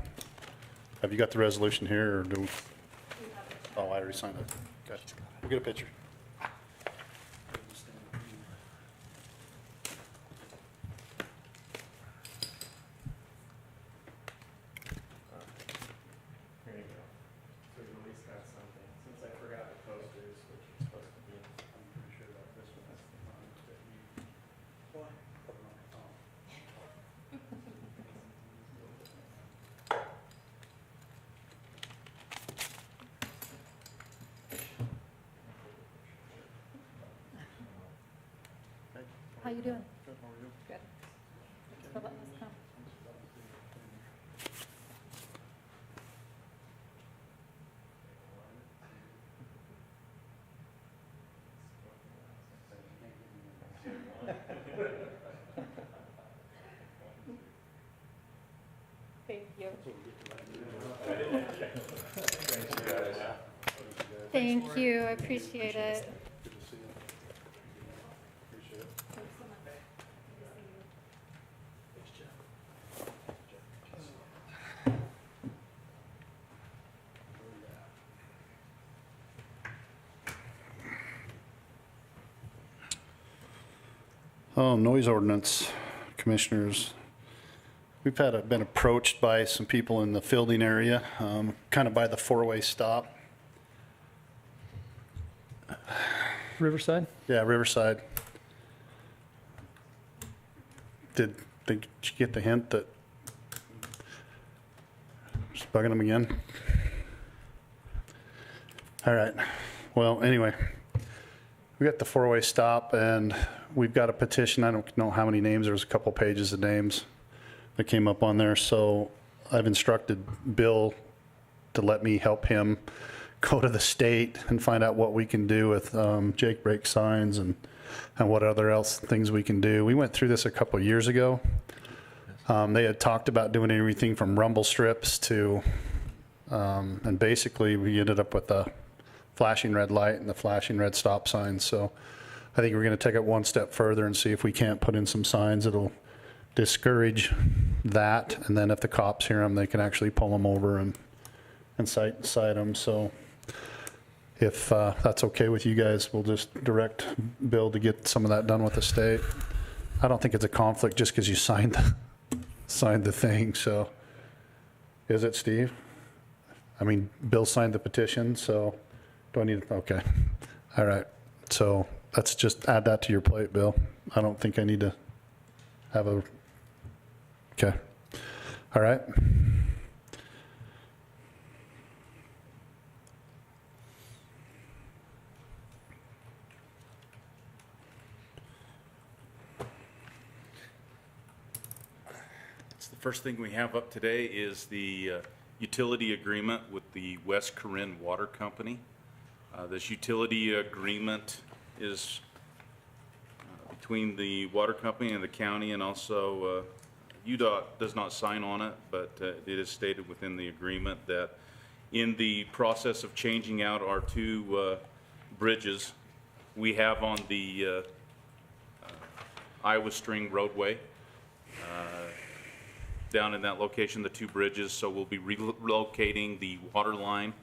Have you got the resolution here, or do we? Oh, I already signed it. Gotcha. We'll get a picture. Here you go. So you at least got something. Since I forgot the posters, which is supposed to be. I'm pretty sure that this one has the one that you. What? How you doing? Good. Good. Thanks for letting us come. Thank you. Thank you, I appreciate it. Good to see you. Appreciate it. Oh, noise ordinance, commissioners. We've been approached by some people in the Fielding area, kind of by the four-way stop. Riverside? Yeah, Riverside. Did you get the hint that just bugging them again? All right. Well, anyway, we got the four-way stop, and we've got a petition. I don't know how many names. There was a couple pages of names that came up on there. So I've instructed Bill to let me help him go to the state and find out what we can do with Jake brake signs and what other else things we can do. We went through this a couple of years ago. They had talked about doing everything from rumble strips to, and basically we ended up with the flashing red light and the flashing red stop signs. So I think we're going to take it one step further and see if we can't put in some signs that'll discourage that. And then if the cops hear them, they can actually pull them over and cite them. So if that's okay with you guys, we'll just direct Bill to get some of that done with the state. I don't think it's a conflict just because you signed the thing. So is it, Steve? I mean, Bill signed the petition, so do I need to? Okay. All right. So let's just add that to your plate, Bill. I don't think I need to have a, okay. All right. The first thing we have up today is the utility agreement with the West Corinne Water Company. This utility agreement is between the water company and the county, and also UDOT does not sign on it, but it is stated within the agreement that in the process of changing out our two bridges we have on the Iowa String roadway, down in that location, the two bridges, so we'll be relocating the water line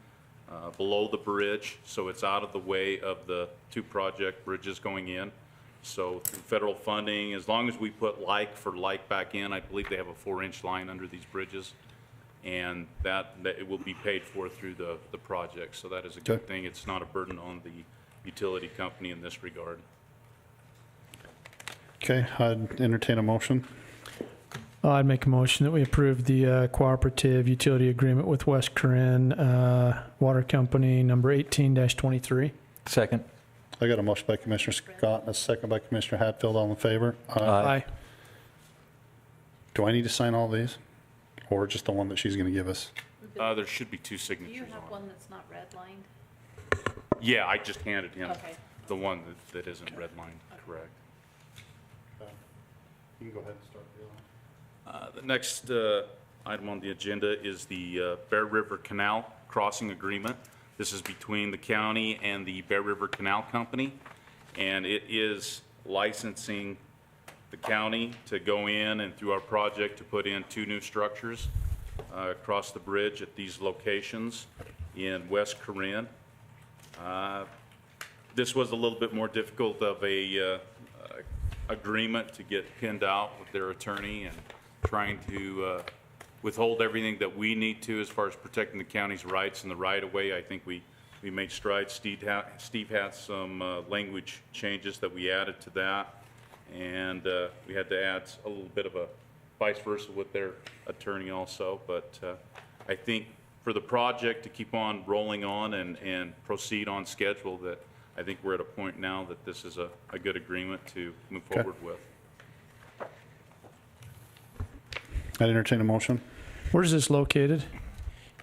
below the bridge, so it's out of the way of the two project bridges going in. So through federal funding, as long as we put like for like back in, I believe they have a 4-inch line under these bridges, and that it will be paid for through the project. So that is a good thing. It's not a burden on the utility company in this regard. Okay, I'd entertain a motion. I'd make a motion that we approve the cooperative utility agreement with West Corinne Water Company number 18-23. Second. I got a motion by Commissioner Scott and a second by Commissioner Hatfield. All in favor? Aye. Do I need to sign all these, or just the one that she's going to give us? There should be two signatures on it. Do you have one that's not redlined? Yeah, I just handed him Okay. the one that isn't redlined, correct. You can go ahead and start the other one. The next item on the agenda is the Bear River Canal Crossing Agreement. This is between the county and the Bear River Canal Company, and it is licensing the county to go in and through our project to put in 2 new structures across the bridge at these locations in West Corinne. This was a little bit more difficult of a agreement to get pinned out with their attorney, and trying to withhold everything that we need to as far as protecting the county's rights in the right-of-way. I think we made strides. Steve had some language changes that we added to that, and we had to add a little bit of a vice versa with their attorney also. But I think for the project to keep on rolling on and proceed on schedule, that I think we're at a point now that this is a good agreement to move forward with. I'd entertain a motion. Where's this located?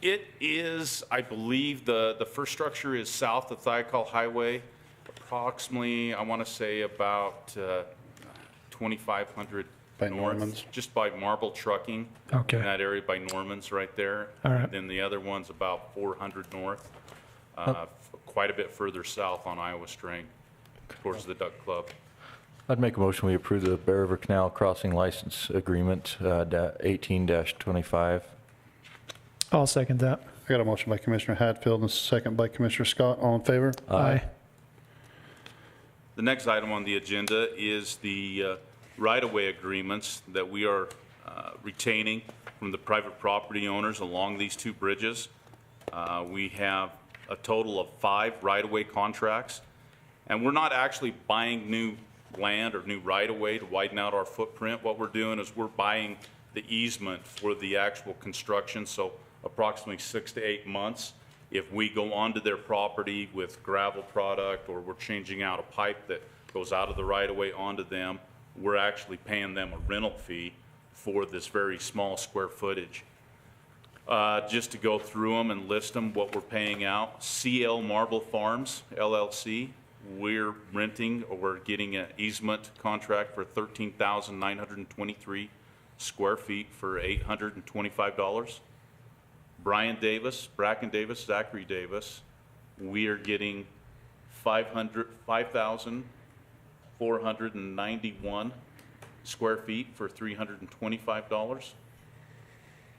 It is, I believe, the first structure is south of Thiokol Highway, approximately, I want to say about 2,500 By north, Norman's? just by Marble Trucking. Okay. In that area by Norman's right there. All right. And then the other one's about 400 north, quite a bit further south on Iowa String, towards the Duck Club. I'd make a motion we approve the Bear River Canal Crossing License Agreement 18-25. I'll second that. I got a motion by Commissioner Hatfield and a second by Commissioner Scott. All in favor? Aye. The next item on the agenda is the right-of-way agreements that we are retaining from the private property owners along these two bridges. We have a total of 5 right-of-way contracts, and we're not actually buying new land or new right-of-way to widen out our footprint. What we're doing is we're buying the easement for the actual construction, so approximately 6 to 8 months. If we go onto their property with gravel product, or we're changing out a pipe that goes out of the right-of-way onto them, we're actually paying them a rental fee for this very small square footage. Just to go through them and list them, what we're paying out. CL Marble Farms, LLC, we're renting, or we're getting an easement contract for 13,923 square feet for $825. Brian Davis, Bracken Davis, Zachary Davis, we are getting 5,491 square feet for $325.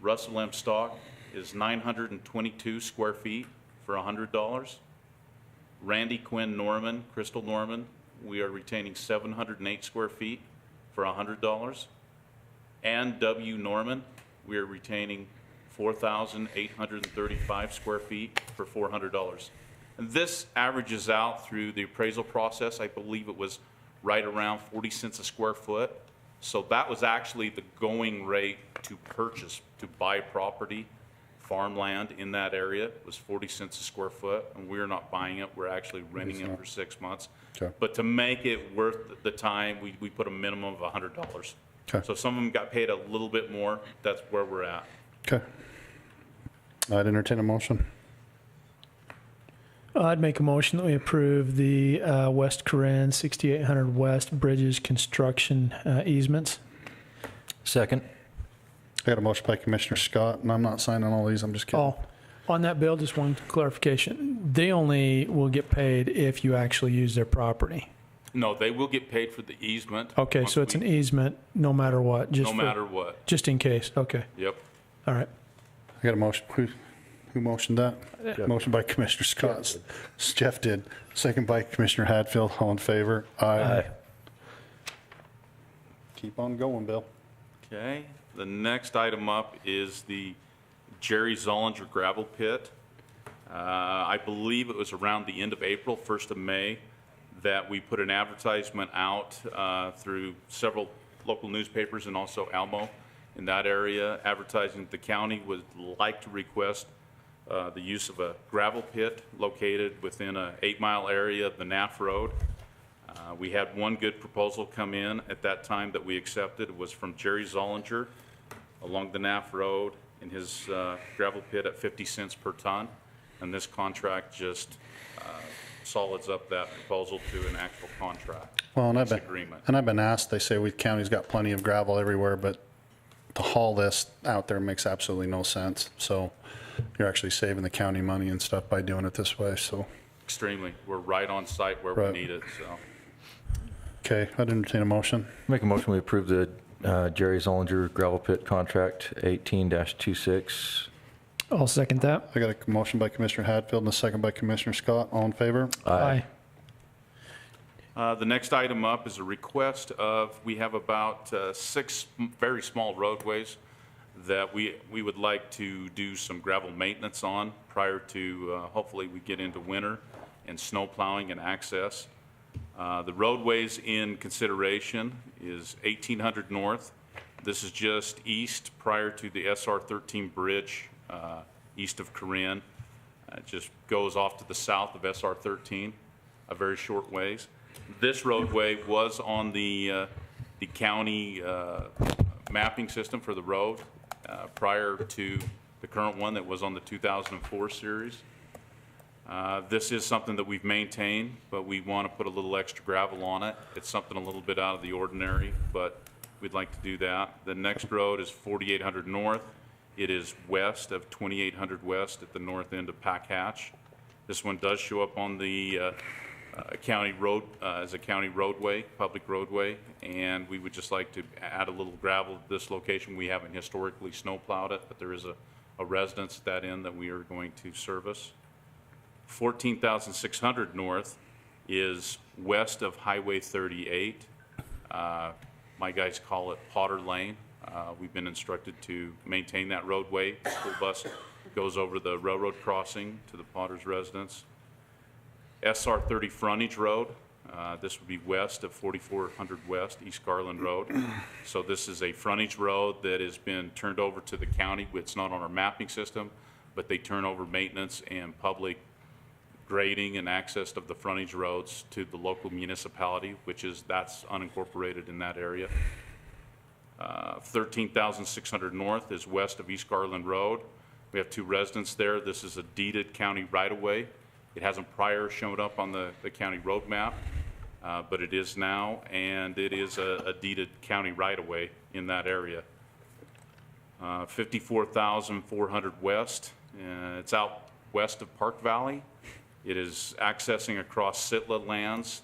Russell M. Stock is 922 square feet for $100. Randy Quinn Norman, Crystal Norman, we are retaining 708 square feet for $100. Ann W. Norman, we are retaining 4,835 square feet for $400. And this averages out through the appraisal process. I believe it was right around 40 cents a square foot. So that was actually the going rate to purchase, to buy property, farmland in that area, was 40 cents a square foot, and we're not buying it, we're actually renting it for 6 months. Okay. But to make it worth the time, we put a minimum of $100. Okay. So some of them got paid a little bit more, that's where we're at. Okay. I'd entertain a motion. I'd make a motion that we approve the West Corinne 6800 West Bridges construction easements. Second. I got a motion by Commissioner Scott, and I'm not signing all these, I'm just kidding. Oh, on that bill, just one clarification. They only will get paid if you actually use their property. No, they will get paid for the easement. Okay, so it's an easement no matter what. No matter what. Just in case, okay. Yep. All right. I got a motion. Who motioned that? Motion by Commissioner Scott. Jeff did. Second by Commissioner Hadfield. All in favor? Aye. Keep on going, Bill. Okay, the next item up is the Jerry Zollinger gravel pit. I believe it was around the end of April, 1st of May, that we put an advertisement out through several local newspapers and also Almo in that area, advertising that the county would like to request the use of a gravel pit located within a 8-mile area of the NAF Road. We had one good proposal come in at that time that we accepted. It was from Jerry Zollinger along the NAF Road in his gravel pit at 50 cents per ton. And this contract just solids up that proposal to an actual contract. Well, and I've agreement. been asked, they say we county's got plenty of gravel everywhere, but to haul this out there makes absolutely no sense. So you're actually saving the county money and stuff by doing it this way, so. Extremely. We're right on site where Right. we need it, so. Okay, I'd entertain a motion. Make a motion we approve the Jerry Zollinger gravel pit contract 18-26. I'll second that. I got a motion by Commissioner Hadfield and a second by Commissioner Scott. All in favor? Aye. The next item up is a request of, we have about 6 very small roadways that we would like to do some gravel maintenance on prior to, hopefully we get into winter and snow plowing and access. The roadways in consideration is 1800 North. This is just east prior to the SR13 bridge, east of Corinne. It just goes off to the south of SR13, a very short ways. This roadway was on the county mapping system for the road prior to the current one that was on the 2004 series. This is something that we've maintained, but we want to put a little extra gravel on it. It's something a little bit out of the ordinary, but we'd like to do that. The next road is 4800 North. It is west of 2800 West at the north end of Pack Hatch. This one does show up on the county road as a county roadway, public roadway, and we would just like to add a little gravel at this location. We haven't historically snow plowed it, but there is a residence at that end that we are going to service. 14,600 North is west of Highway 38. My guys call it Potter Lane. We've been instructed to maintain that roadway. The school bus goes over the railroad crossing to the Potter's residence. SR30 frontage road. This would be west of 4400 West, East Garland Road. So this is a frontage road that has been turned over to the county. It's not on our mapping system, but they turn over maintenance and public grading and access of the frontage roads to the local municipality, that's unincorporated in that area. 13,600 North is west of East Garland Road. We have 2 residents there. This is a deeded county right-of-way. It hasn't prior shown up on the county road map, but it is now, and it is a deeded county right-of-way in that area. 54,400 West. It's out west of Park Valley. It is accessing across Sitla lands.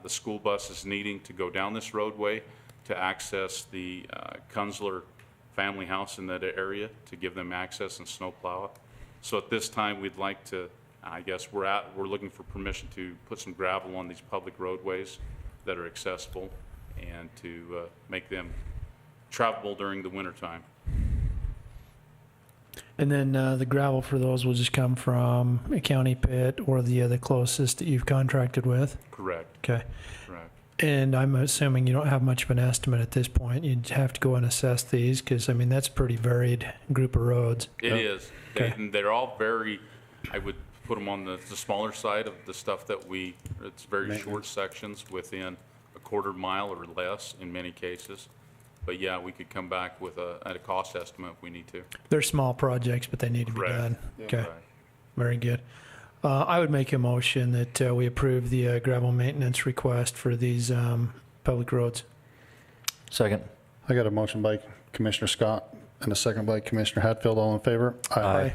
The school bus is needing to go down this roadway to access the Kunzler family house in that area to give them access and snowplow it. So at this time, we'd like to, I guess we're looking for permission to put some gravel on these public roadways that are accessible and to make them travelable during the wintertime. And then the gravel for those will just come from a county pit or the closest that you've contracted with? Correct. Okay. Correct. And I'm assuming you don't have much of an estimate at this point. You'd have to go and assess these because, I mean, that's a pretty varied group of roads. It is. Okay. And they're all very, I would put them on the smaller side of the stuff that it's very short sections within a quarter mile or less in many cases. But yeah, we could come back with a cost estimate if we need to. They're small projects, but they need to be Correct. done. Okay. Right. Very good. I would make a motion that we approve the gravel maintenance request for these public roads. Second. I got a motion by Commissioner Scott and a second by Commissioner Hatfield. All in favor? Aye.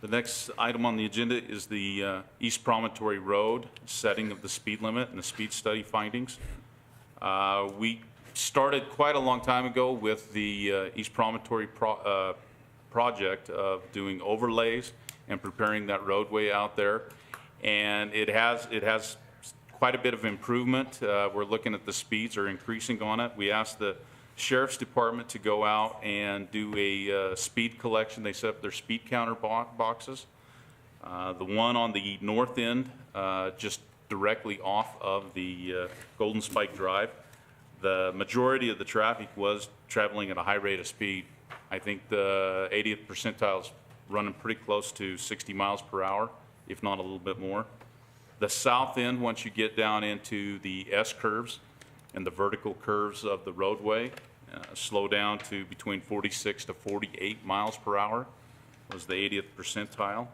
The next item on the agenda is the East Promontory Road setting of the speed limit and the speed study findings. We started quite a long time ago with the East Promontory project of doing overlays and preparing that roadway out there. And it has quite a bit of improvement. We're looking at the speeds are increasing on it. We asked the Sheriff's Department to go out and do a speed collection. They set up their speed counter boxes. The one on the north end, just directly off of the Golden Spike Drive, the majority of the traffic was traveling at a high rate of speed. I think the 80th percentile is running pretty close to 60 miles per hour, if not a little bit more. The south end, once you get down into the S curves and the vertical curves of the roadway, slow down to between 46 to 48 miles per hour was the 80th percentile.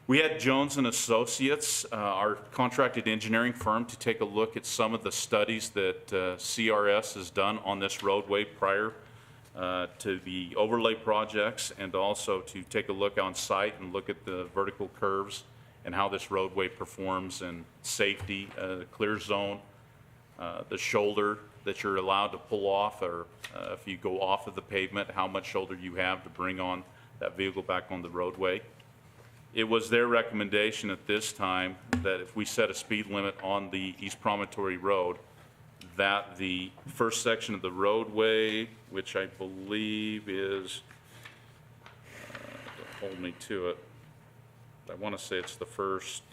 We had Jones and Associates, our contracted engineering firm, to take a look at some of the studies that CRS has done on this roadway prior to the overlay projects, and also to take a look on site and look at the vertical curves and how this roadway performs and safety, clear zone, the shoulder that you're allowed to pull off, or if you go off of the pavement, how much shoulder you have to bring on that vehicle back on the roadway. It was their recommendation at this time that if we set a speed limit on the East Promontory Road, that the first section of the roadway, which I believe is, don't hold me to it, I want to say it's the first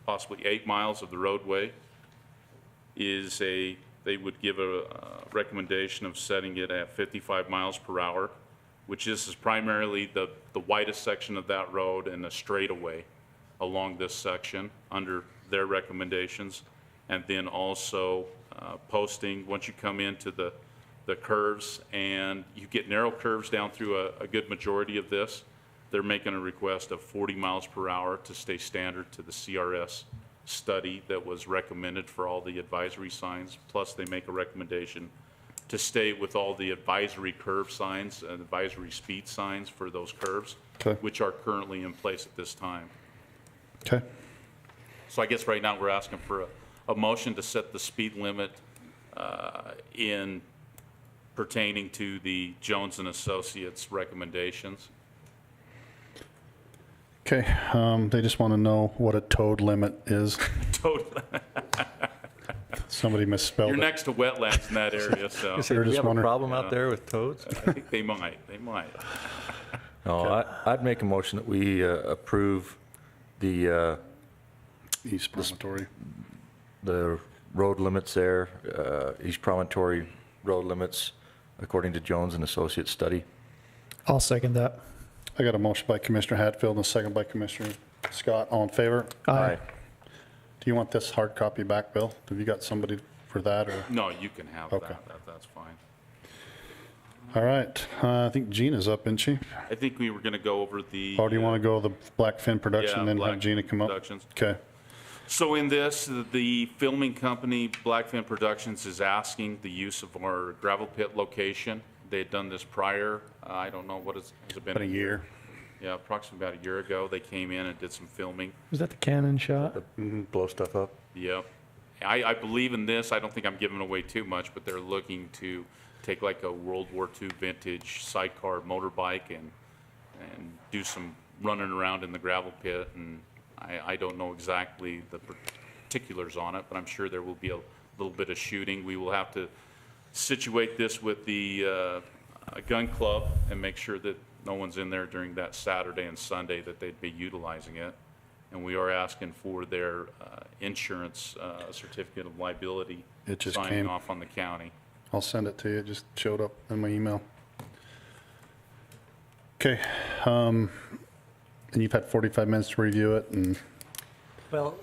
possibly 8 miles of the roadway, they would give a recommendation of setting it at 55 miles per hour, which is primarily the widest section of that road and the straightaway along this section under their recommendations. And then also posting, once you come into the curves and you get narrow curves down through a good majority of this, they're making a request of 40 miles per hour to stay standard to the CRS study that was recommended for all the advisory signs. Plus they make a recommendation to stay with all the advisory curve signs and advisory speed signs for those curves, Okay. which are currently in place at this time. Okay. So I guess right now we're asking for a motion to set the speed limit in pertaining to the Jones and Associates recommendations. Okay, they just want to know what a towed limit is. Totally. Somebody misspelled You're it. next to wetlands in that area, so Do They're we just have a wondering. problem out there with toads? I think they might. They might. No, I'd make a motion that we approve the East Promontory. the road limits there, East Promontory road limits, according to Jones and Associates study. I'll second that. I got a motion by Commissioner Hatfield and a second by Commissioner Scott. All in favor? Aye. Do you want this hard copy back, Bill? Have you got somebody for that, or? No, you can have Okay. that. That's fine. All right, I think Gina's up, isn't she? I think we were going to go over the. Or do you want to go the Blackfin production, Yeah, then have Black Gina come up? Productions. Okay. So in this, the filming company, Blackfin Productions, is asking the use of our gravel pit location. They had done this prior, I don't know, has it been? About a year. Yeah, approximately about a year ago. They came in and did some filming. Was that the cannon shot? Blow stuff up. Yep. I believe in this. I don't think I'm giving away too much, but they're looking to take like a World War II vintage sidecar motorbike and do some running around in the gravel pit. And I don't know exactly the particulars on it, but I'm sure there will be a little bit of shooting. We will have to situate this with the gun club and make sure that no one's in there during that Saturday and Sunday, that they'd be utilizing it. And we are asking for their insurance certificate of liability It just signing came. off on the county. I'll send it to you. It just showed up in my email. Okay. And you've had 45 minutes to review it, and Well,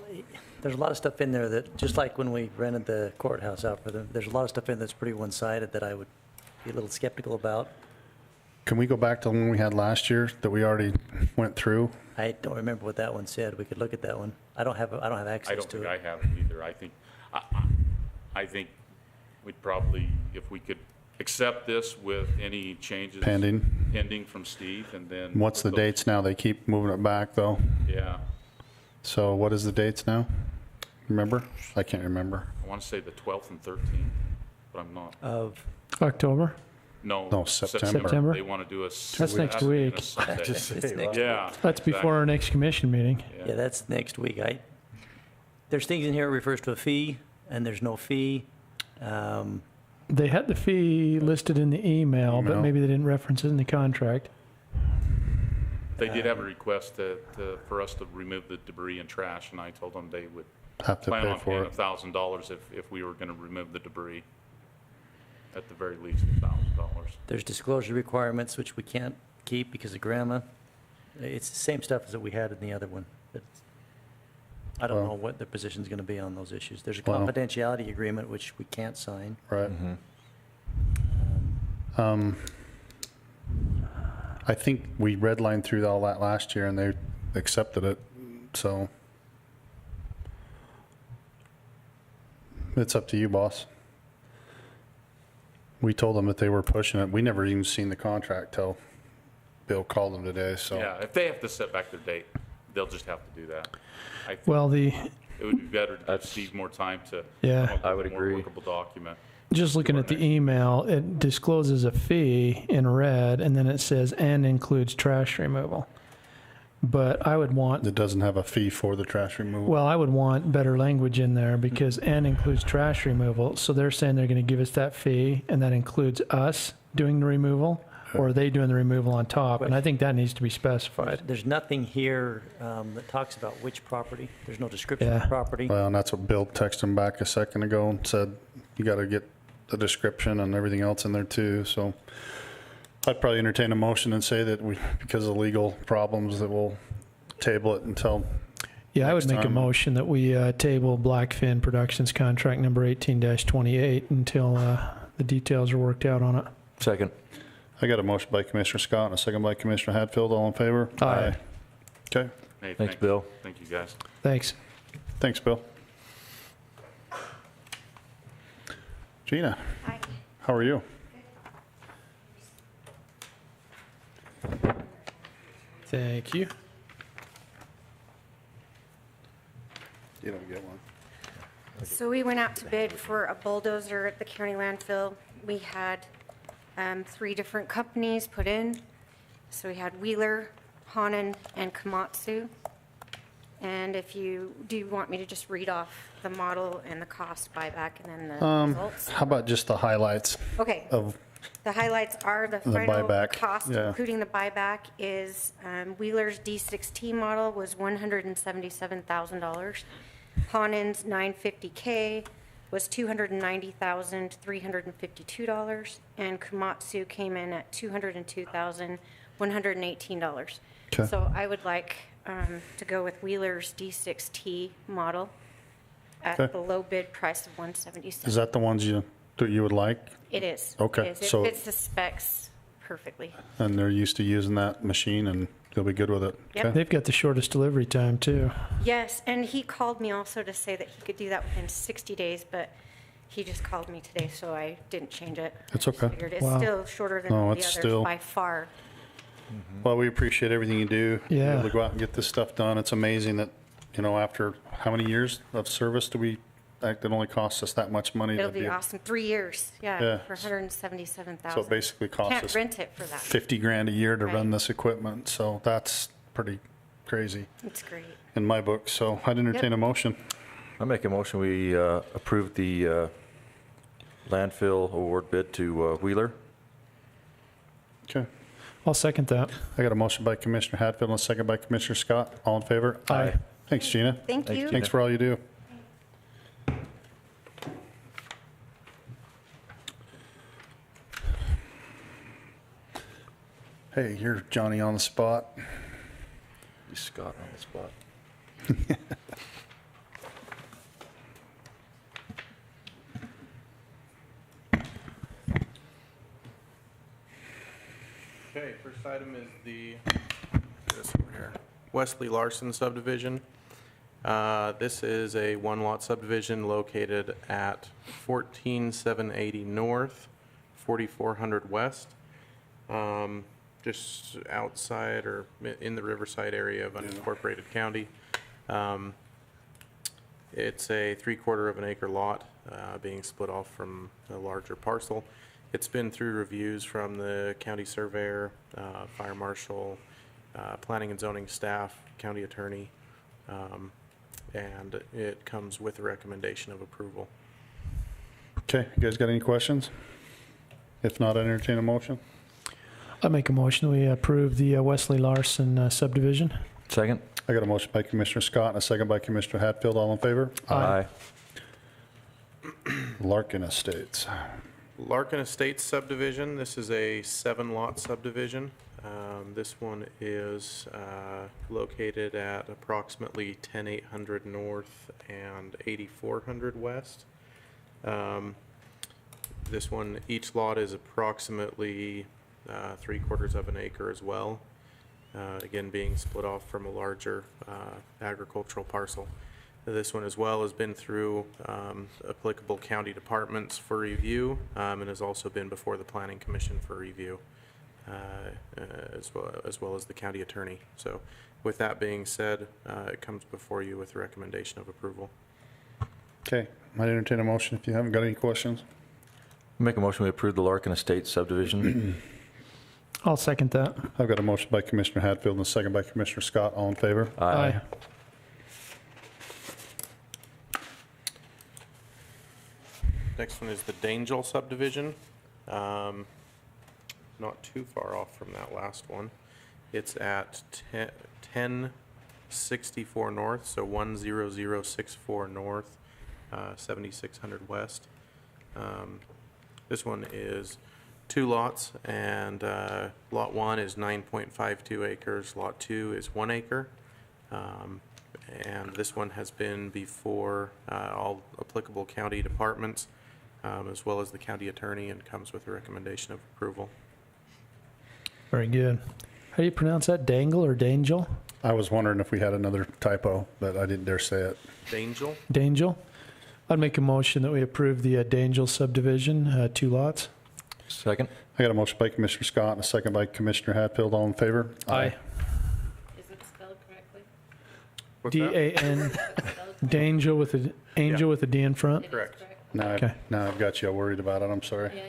there's a lot of stuff in there that, just like when we rented the courthouse out for them, there's a lot of stuff in that's pretty one-sided that I would be a little skeptical about. can we go back to the one we had last year that we already went through? I don't remember what that one said. We could look at that one. I don't have I access don't to think it. I have it either. I think we'd probably, if we could accept this with any changes. Pending from Steve, and then. What's the with those- dates now? They keep moving it back, though. Yeah, So what is the dates now? Remember? I can't remember. I want to say the 12th and 13th, but I'm not. Of, October? No, September. September? They want to do a. That's next week. It's next Yeah. That's before our next commission meeting. yeah, that's next week. There's things in here that refers to a fee, and there's no fee. They had the fee listed in the email, but Email. maybe they didn't reference it in the contract. They did have a request for us to remove the debris and trash, and I told them they would Have to plan pay on for paying it. $1,000 if we were going to remove the debris. At the very least, $1,000. There's disclosure requirements, which we can't keep because of grandma. It's the same stuff as that we had in the other one. But I don't Well- know what the position's going to be on those issues. There's a Well- confidentiality agreement, which we can't sign. Right. I think we redlined through all that last year, and they accepted it, so it's up to you, boss. We told them that they were pushing it. We never even seen the contract till Bill called them today, so. Yeah, if they have to set back their date, they'll just have to do that. I think Well, it would be better to give Steve more time to. Yeah. come up I with would a more agree. workable document. just looking at the email, it discloses a fee in red, and then it says, and includes trash removal. But I would want, It doesn't have a fee for the trash removal. well, I would want better language in there because and includes trash removal. So they're saying they're going to give us that fee, and that includes us doing the removal, or are they doing the removal on top? And I think that needs to be specified. There's nothing here that talks about which property. There's no description Yeah. of property. Well, and that's what Bill texted him back a second ago and said, you got to get the description and everything else in there too, so. I'd probably entertain a motion and say that we, because of legal problems, that we'll table it until, Yeah, I would Next make a time. motion that we table Blackfin Productions contract number 18-28 until the details are worked out on it. Second. I got a motion by Commissioner Scott and a second by Commissioner Hatfield. All in favor? Aye. Okay, Hey, Thanks, Bill. Thank you, guys. Thanks. thanks, Bill. Gina? Hi. How are you? Thank you. You don't get one. So we went out to bid for a bulldozer at the county landfill. We had 3 different companies put in. So we had Wheeler, Hanan, and Komatsu. And if you, do you want me to just read off the model and the cost buyback and then the results? How about just the highlights Okay. of, The highlights are the The final buyback, cost, yeah. including the buyback, is Wheeler's D6T model was $177,000. Hahnen's 950K was $290,352. And Komatsu came in at $202,118. Okay. So I would like to go with Wheeler's D6T model at Okay. the low bid price of $177,000. is that the ones that you would like? It is. Okay, It is. It so- fits the specs perfectly. And they're used to using that machine and they'll be good with it? Yep. Okay. They've got the shortest delivery time, too. Yes, and he called me also to say that he could do that within 60 days, but he just called me today, so I didn't change it. It's I just okay. figured It's Wow. still shorter than No, all the it's others still- by far. Well, we appreciate everything you do. Yeah. Be able to go out and get this stuff done. It's amazing that, after how many years of service that only costs us that much money? It'll to be awesome. 3 years, Yeah. yeah, for $177,000. So it basically costs Can't us rent it for that. 50 grand a year to run Right. this equipment. So that's pretty crazy It's great. in my book. So I'd entertain Yep. a motion. I make a motion, we approve the landfill award bid to Wheeler. Okay. I'll second that. I got a motion by Commissioner Hatfield and a second by Commissioner Scott. All in favor? Aye. Thanks, Gina. Thank you. Thanks for all you do. Hey, you're Johnny on the spot. You Scott on the spot. Okay, first item is this over here, Wesley Larson subdivision. This is a one-lot subdivision located at 14780 North, 4400 West, just outside or in the Riverside area of unincorporated county. It's a 3/4 of an acre lot being split off from a larger parcel. It's been through reviews from the county surveyor, fire marshal, planning and zoning staff, county attorney, and it comes with a recommendation of approval. Okay, you guys got any questions? If not, I entertain a motion. I make a motion that we approve the Wesley Larson subdivision. Second? I got a motion by Commissioner Scott and a second by Commissioner Hatfield. All in favor? Aye. Larkin Estates. Larkin Estates subdivision, this is a 7-lot subdivision. This one is located at approximately 10800 North and 8400 West. This one, each lot is approximately 3/4 of an acre as well. Again, being split off from a larger agricultural parcel. This one as well has been through applicable county departments for review and has also been before the Planning Commission for review as well as the county attorney. So with that being said, it comes before you with a recommendation of approval. Okay, I entertain a motion if you haven't got any questions. Make a motion, we approve the Larkin Estates subdivision. I'll second that. I've got a motion by Commissioner Hatfield and a second by Commissioner Scott. All in favor? Aye. Next one is the Dangel subdivision. Not too far off from that last one. It's at 1064 North, so 10064 North, 7600 West. This one is 2 lots, and Lot 1 is 9.52 acres, Lot 2 is 1 acre. And this one has been before all applicable county departments, as well as the county attorney, and comes with a recommendation of approval. Very good. How do you pronounce that? Dangle or Dangel? I was wondering if we had another typo, but I didn't dare say it. Dangel? Dangel? I'd make a motion that we approve the Dangel subdivision, 2 lots. Second? I got a motion by Commissioner Scott and a second by Commissioner Hatfield. All in favor? Aye. Is it spelled correctly? What's that? D-A-N, Dangel with an angel with a D in front. Correct. Now, Okay. now I've got you all worried about it. I'm sorry. Yeah,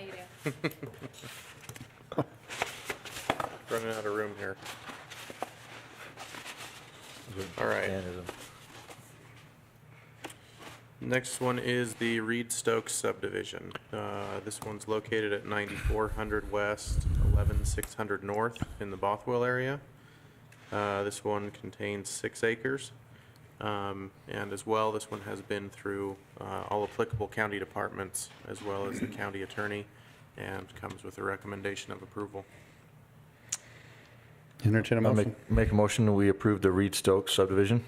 you do. Running out of room here. All right. Dan isn't. Next one is the Reed Stokes subdivision. This one's located at 9400 West, 11600 North in the Bothwell area. This one contains 6 acres. And as well, this one has been through all applicable county departments as well as the county attorney and comes with a recommendation of approval. Entertain a I'll motion. make a motion that we approve the Reed Stokes subdivision.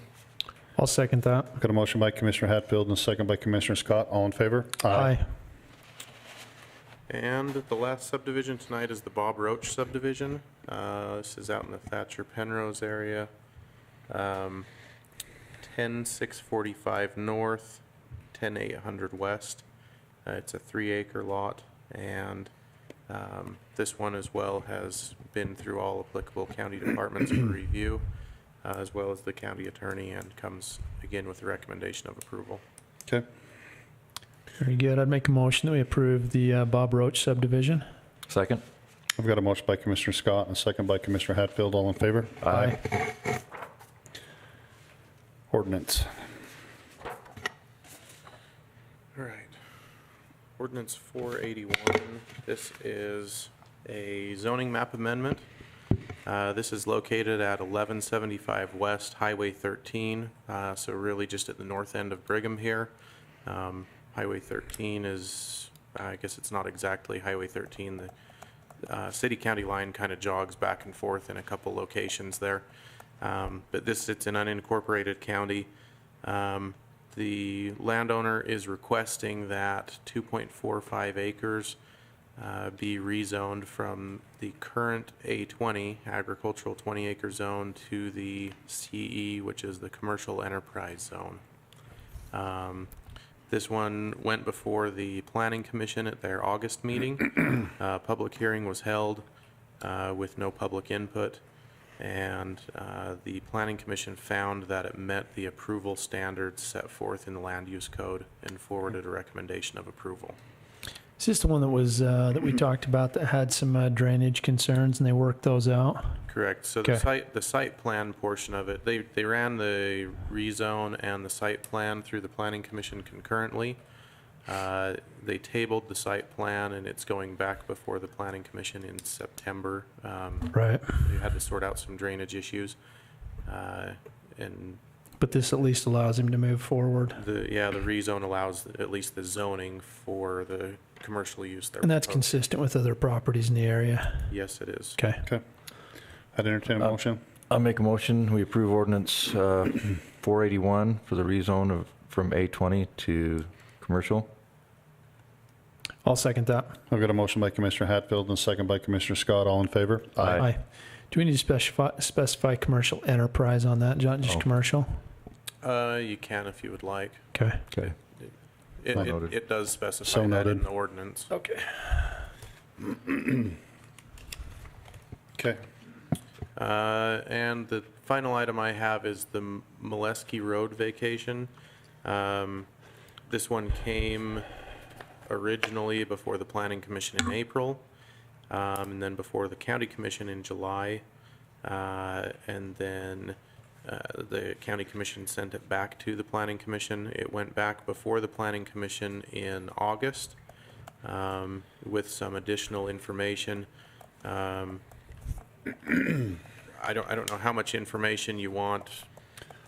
I'll second that. Got a motion by Commissioner Hatfield and a second by Commissioner Scott. All in favor? Aye. And the last subdivision tonight is the Bob Roach subdivision. This is out in the Thatcher Penrose area. 10645 north, 10800 west. It's a 3-acre lot, and this one as well has been through all applicable county departments for review, as well as the county attorney, and comes again with a recommendation of approval. Okay. Very good. I'd make a motion that we approve the Bob Roach subdivision. Second. I've got a motion by Commissioner Scott and a second by Commissioner Hatfield. All in favor? Aye. Ordinance. All right. Ordinance 481. This is a zoning map amendment. This is located at 1175 West Highway 13, so really just at the north end of Brigham here. Highway 13 is, I guess it's not exactly Highway 13. The city-county line kind of jogs back and forth in a couple locations there. But this sits in unincorporated county. The landowner is requesting that 2.45 acres be rezoned from the current A20 agricultural 20-acre zone to the CE, which is the commercial enterprise zone. This one went before the Planning Commission at their August meeting. Public hearing was held with no public input, and the Planning Commission found that it met the approval standards set forth in the Land Use Code and forwarded a recommendation of approval. Is this the one that was that we talked about that had some drainage concerns and they worked those out? Correct. So Okay. the site plan portion of it, they ran the rezone and the site plan through the Planning Commission concurrently. They tabled the site plan, and it's going back before the Planning Commission in September. Right. They had to sort out some drainage issues, and But this at least allows him to move forward. the rezone allows at least the zoning for the commercial use there. And that's consistent with other properties in the area. Yes, it is. Okay. Okay. I'd entertain a motion. I'll make a motion, we approve ordinance 481 for the rezone from A20 to commercial. I'll second that. I've got a motion by Commissioner Hatfield and a second by Commissioner Scott. All in favor? Aye. Do we need to specify commercial enterprise on that, not just commercial? You can if you would like. Okay. Okay. It does specify So that noted. in the ordinance. Okay. Okay. And the final item I have is the Molesky Road vacation. This one came originally before the Planning Commission in April, and then before the County Commission in July, and then the County Commission sent it back to the Planning Commission. It went back before the Planning Commission in August with some additional information. I don't know how much information you want.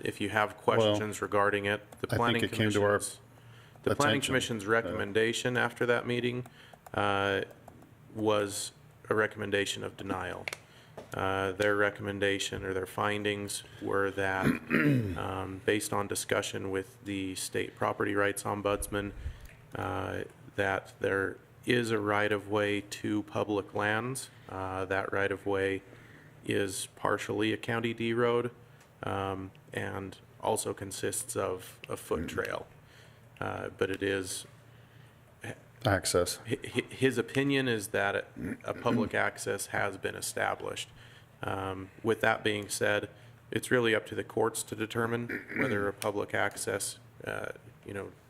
If you have questions regarding it, the I Planning think it came to our Planning attention. Commission's recommendation after that meeting was a recommendation of denial. Their recommendation or their findings were that, based on discussion with the state property rights ombudsman, that there is a right-of-way to public lands. That right-of-way is partially a County D road, and also consists of a foot trail. But it is, Access. his opinion is that a public access has been established. With that being said, it's really up to the courts to determine whether a public access,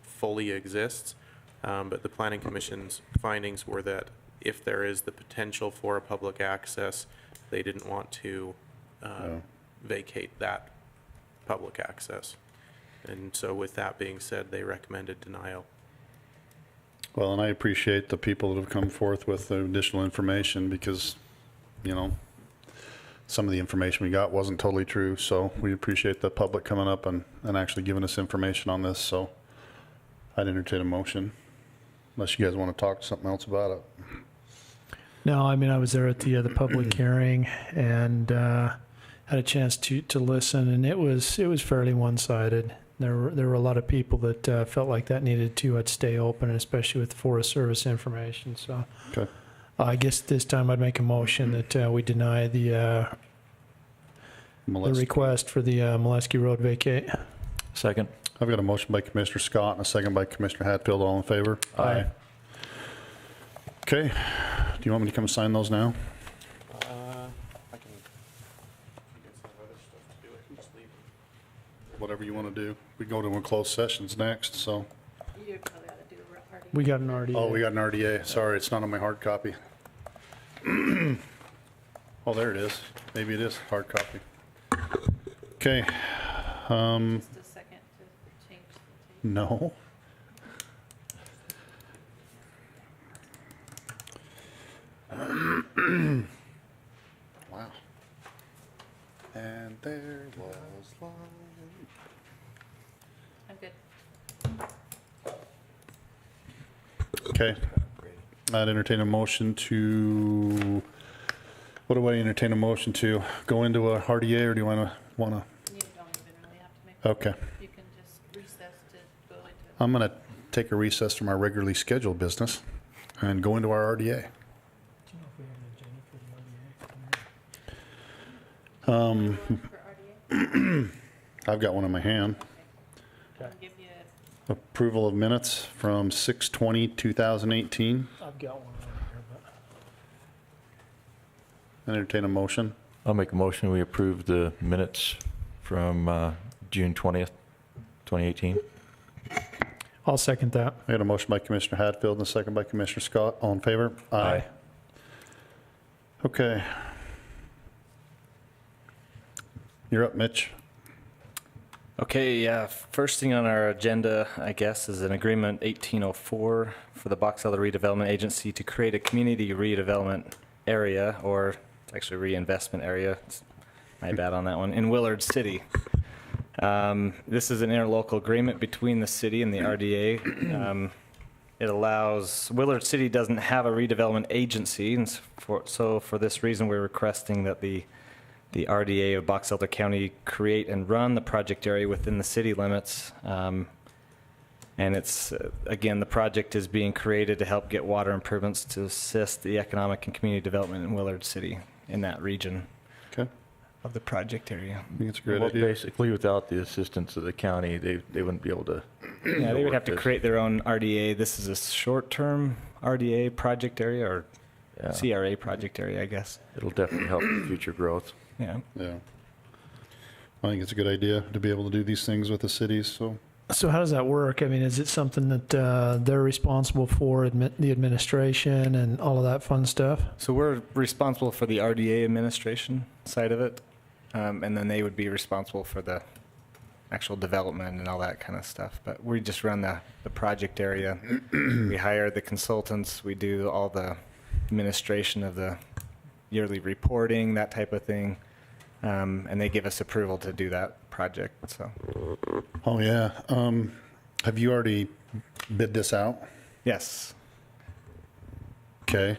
fully exists. But the Planning Commission's findings were that if there is the potential for a public access, they didn't want to vacate that public access. And so with that being said, they recommended denial. Well, and I appreciate the people that have come forth with the additional information because, some of the information we got wasn't totally true. So we appreciate the public coming up and actually giving us information on this. So I'd entertain a motion unless you guys want to talk something else about it. No, I mean, I was there at the public hearing and had a chance to listen, and it was fairly one-sided. There were a lot of people that felt like that needed to stay open, especially with Forest Service information. So Okay. I guess this time I'd make a motion that we deny the request for the Molesky Road vacate. Second. I've got a motion by Commissioner Scott and a second by Commissioner Hatfield. All in favor? Aye. Okay. Do you want me to come sign those now? I can, you guys have other stuff to do, I can just leave. Whatever you want to do. We go to a closed sessions next, so. You probably ought to do a RDA. We got an RDA. Oh, we got an RDA. Sorry, it's not on my hard copy. Oh, there it is. Maybe it is hard copy. Okay. Just a second to change the tape. No. Wow. And there was light. I'm good. Okay. I'd entertain a motion to, what do I entertain a motion to? Go into a RDA or do you want to? You don't even really have to make. Okay. You can just recess to go into. I'm going to take a recess from our regularly scheduled business and go into our RDA. For RDA? I've got one in my hand. I'll give you Approval of minutes from 6/20/2018. I've got one over here, but Entertain a motion. I'll make a motion. We approve the minutes from June 20th, 2018. I'll second that. I got a motion by Commissioner Hatfield and a second by Commissioner Scott. All in favor? Aye. Okay. You're up, Mitch. Okay, yeah, first thing on our agenda, I guess, is an agreement 1804 for the Box Elder Redevelopment Agency to create a community redevelopment area, or it's actually reinvestment area, it's my bad on that one, in Willard City. This is an interlocal agreement between the city and the RDA. It allows, Willard City doesn't have a redevelopment agency, and so for this reason, we're requesting that the RDA of Box Elder County create and run the project area within the city limits. And it's, again, the project is being created to help get water improvements to assist the economic and community development in Willard City in that region Okay. of the project area. I think it's a great Well, idea. basically, without the assistance of the county, they wouldn't be able to. Yeah, they would have to work this. create their own RDA. This is a short-term RDA project area, or Yeah. CRA project area, I guess. It'll definitely help future growth. Yeah. Yeah. I think it's a good idea to be able to do these things with the cities, so. So how does that work? I mean, is it something that they're responsible for, the administration and all of that fun stuff? So we're responsible for the RDA administration side of it, and then they would be responsible for the actual development and all that kind of stuff. But we just run the project area. We hire the consultants. We do all the administration of the yearly reporting, that type of thing, and they give us approval to do that project. So. Oh, yeah. Have you already bid this out? Yes. Okay.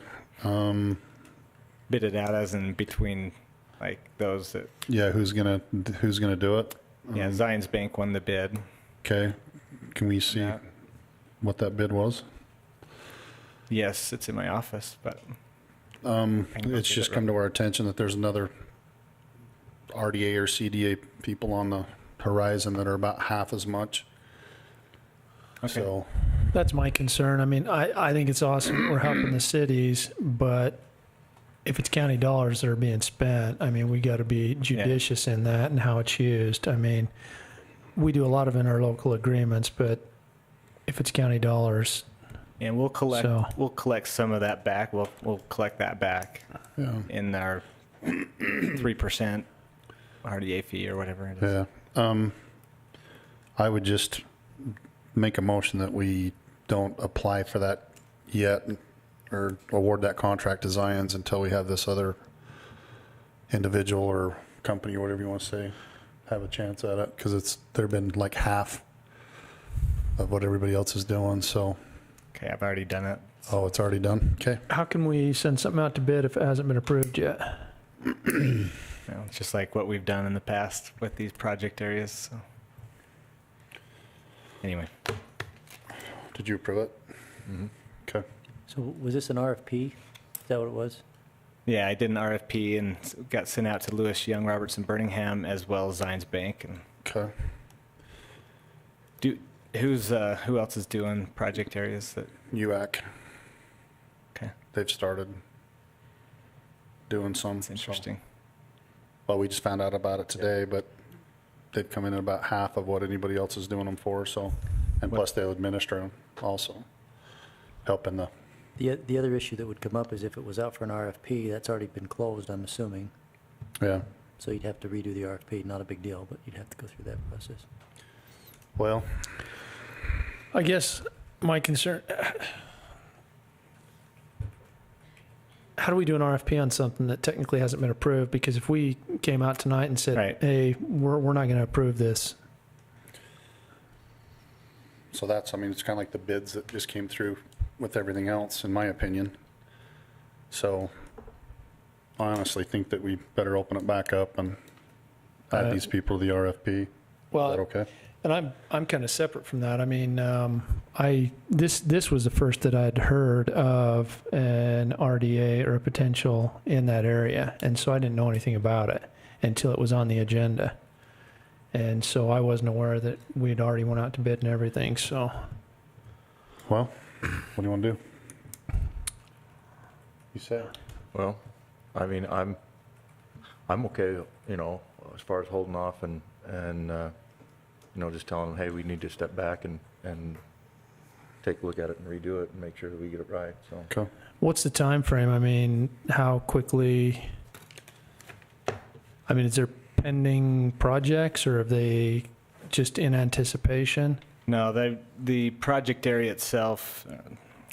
Bid it out as in between, like, those that. Yeah, who's gonna do it? Yeah, Zions Bank won the bid. Okay. Can we see Yeah. what that bid was? Yes, it's in my office, but. It's just come to our attention that there's another RDA or CDA people on the horizon that are about half as much. Okay. So, That's my concern. I mean, I think it's awesome we're helping the cities, but if it's county dollars that are being spent, I mean, we got to be judicious in that and how it's used. I mean, we do a lot of interlocal agreements, but if it's county dollars, And we'll collect some of that back. We'll collect that back yeah. in our 3% RDA fee or whatever it is. Yeah. I would just make a motion that we don't apply for that yet or award that contract to Zions until we have this other individual or company or whatever you want to say have a chance at it, because they've been like half of what everybody else is doing. So Okay, I've already done it. oh, it's already done. Okay. How can we send something out to bid if it hasn't been approved yet? Well, it's just like what we've done in the past with these project areas. So. Anyway. Did you approve it? Mhm. Okay. So was this an RFP? Is that what it was? Yeah, I did an RFP and got sent out to Lewis, Young, Robertson, Birmingham, as well as Zions Bank. And Okay. who else is doing project areas that? UAC. Okay. They've started doing some. That's interesting. Well, we just found out about it today, but they've come in at about half of what anybody else is doing them for. So, and plus they'll administer them also, helping the. The other issue that would come up is if it was out for an RFP, that's already been closed, I'm assuming. Yeah. So you'd have to redo the RFP. Not a big deal, but you'd have to go through that process. Well, I guess my concern, how do we do an RFP on something that technically hasn't been approved? Because if we came out tonight and said, Right. hey, we're not going to approve this. so that's, I mean, it's kind of like the bids that just came through with everything else, in my opinion. So I honestly think that we better open it back up and add these people to the RFP. Well, Is that okay? And I'm kind of separate from that. I mean, this was the first that I'd heard of an RDA or a potential in that area, and so I didn't know anything about it until it was on the agenda, and so I wasn't aware that we'd already went out to bid and everything. So, Well, what do you want to do? You say. Well, I mean, I'm okay, you know, as far as holding off and you know, just telling them, hey, we need to step back and take a look at it and redo it and make sure that we get it right. So. Okay. what's the time frame? I mean, how quickly? I mean, is there pending projects, or are they just in anticipation? No, the project area itself,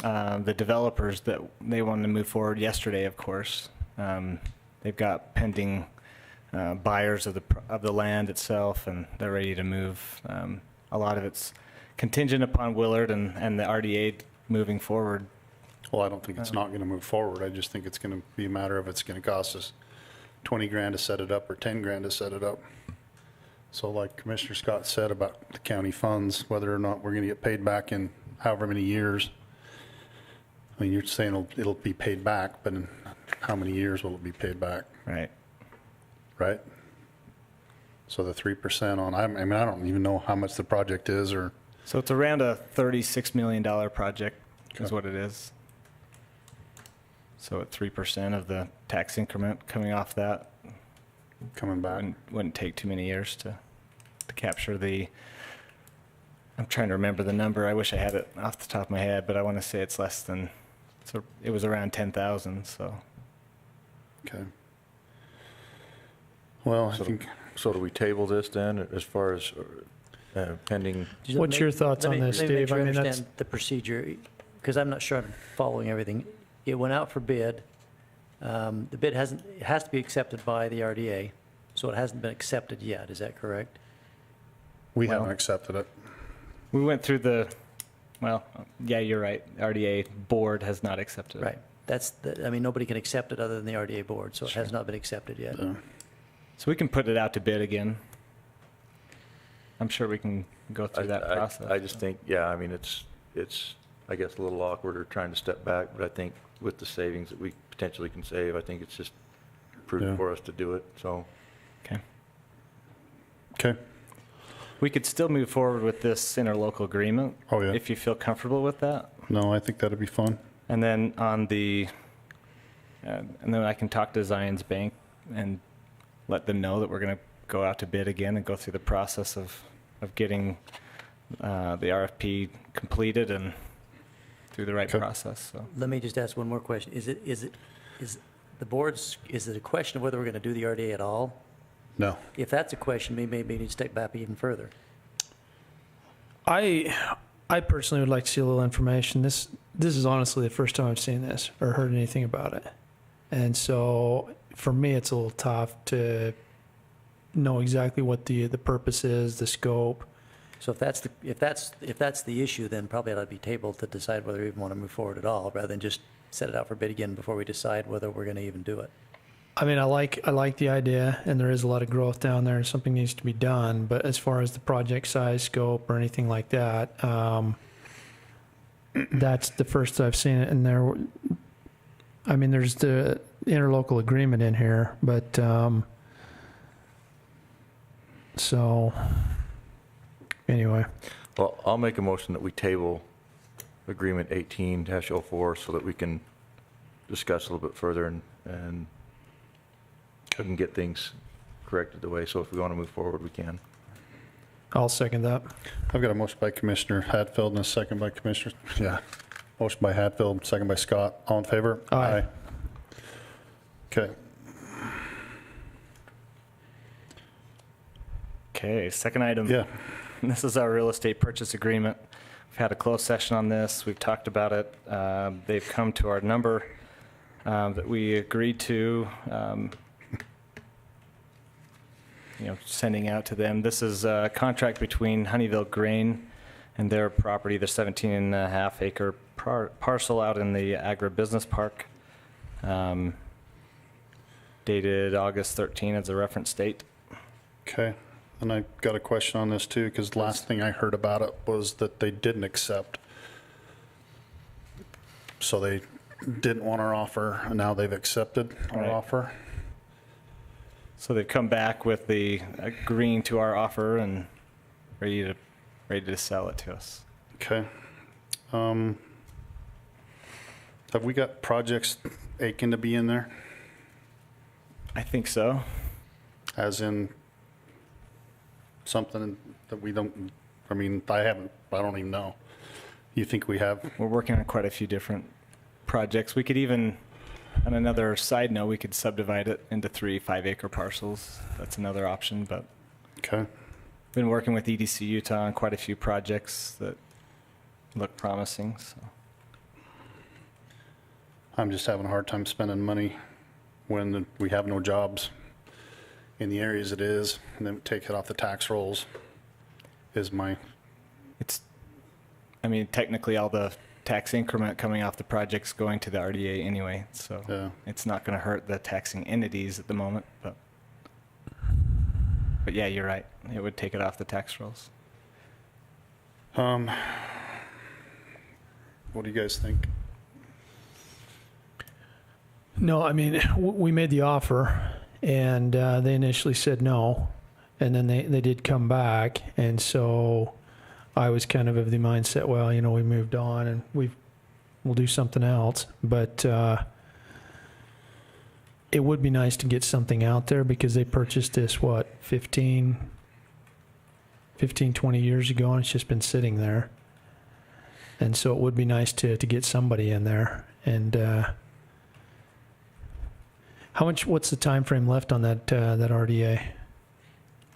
the developers that they wanted to move forward yesterday, of course. They've got pending buyers of the land itself, and they're ready to move. A lot of it's contingent upon Willard and the RDA moving forward. Well, I don't think it's not going to move forward. I just think it's going to be a matter of it's going to cost us 20 grand to set it up or 10 grand to set it up. So like Commissioner Scott said about the county funds, whether or not we're going to get paid back in however many years. I mean, you're saying it'll be paid back, but in how many years will it be paid back? Right. Right? So the 3% on, I mean, I don't even know how much the project is or. So it's around a $36 million project is what it is. So at 3% of the tax increment coming off that. Coming back. Wouldn't take too many years to capture the, I'm trying to remember the number. I wish I had it off the top of my head, but I want to say it's less than, so it was around 10,000, so. Okay. Well, I think. So do we table this then as far as pending? What's your thoughts on this, Let me make Steve? sure I I mean, understand the procedure, because I'm not sure I'm following everything. It went out for bid. The bid it has to be accepted by the RDA, so it hasn't been accepted yet. Is that correct? We haven't accepted it. We went through well, yeah, you're right. RDA board has not accepted it. Right. I mean, nobody can accept it other than the RDA board, so it has not been accepted yet. So we can put it out to bid again. I'm sure we can go through that process. I just think, yeah, I mean, it's I guess a little awkward or trying to step back, but I think with the savings that we potentially can save, I think it's just prudent for us to do it, so. Okay. Okay. We could still move forward with this interlocal agreement. Oh, yeah. If you feel comfortable with that. No, I think that'd be fun. And then on the, and then I can talk to Zions Bank and let them know that we're going to go out to bid again and go through the process of getting the RFP completed and through the right process. So. Let me just ask one more question. Is it a question of whether we're going to do the RDA at all? No. If that's a question, we maybe need to step back even further. I personally would like to see a little information. This is honestly the first time I've seen this or heard anything about it. And so for me, it's a little tough to know exactly what the purpose is, the scope. So if that's the issue, then probably it ought to be tabled to decide whether we even want to move forward at all, rather than just set it out for bid again before we decide whether we're going to even do it. I mean, I like the idea, and there is a lot of growth down there, and something needs to be done. But as far as the project size, scope, or anything like that, that's the first I've seen it. And there, I mean, there's the interlocal agreement in here, but so anyway. Well, I'll make a motion that we table Agreement 18-04 so that we can discuss a little bit further and we can get things corrected the way. So if we want to move forward, we can. I'll second that. I've got a motion by Commissioner Hatfield and a second by Commissioner, motion by Hatfield, second by Scott. All in favor? Aye. Okay. Okay, second item. Yeah. This is our real estate purchase agreement. We've had a closed session on this. We've talked about it. They've come to our number that we agreed to, sending out to them. This is a contract between Honeyville Grain and their property, the 17.5 acre parcel out in the agribusiness park, dated August 13 as a reference date. Okay. And I got a question on this too, because the last thing I heard about it was that they didn't accept. So they didn't want our offer, and now they've accepted our offer. So they've come back with the agreeing to our offer and ready to sell it to us. Okay. Have we got projects aching to be in there? I think so. As in something that we don't, I don't even know. You think we have? We're working on quite a few different projects. We could even, on another side note, we could subdivide it into 3 5-acre parcels. That's another option, but okay. Been working with EDC Utah on quite a few projects that look promising. So I'm just having a hard time spending money when we have no jobs in the areas it is, and then take it off the tax rolls technically all the tax increment coming off the project's going to the RDA anyway, so it's not going to hurt the taxing entities at the moment, but yeah, you're right. It would take it off the tax rolls. What do you guys think? No, I mean, we made the offer, and they initially said no, and then they did come back, and so I was kind of the mindset, well, we moved on, and we'll do something else, but it would be nice to get something out there because they purchased this, 15, 20 years ago, and it's just been sitting there, and so it would be nice to get somebody in there, and what's the time frame left on that RDA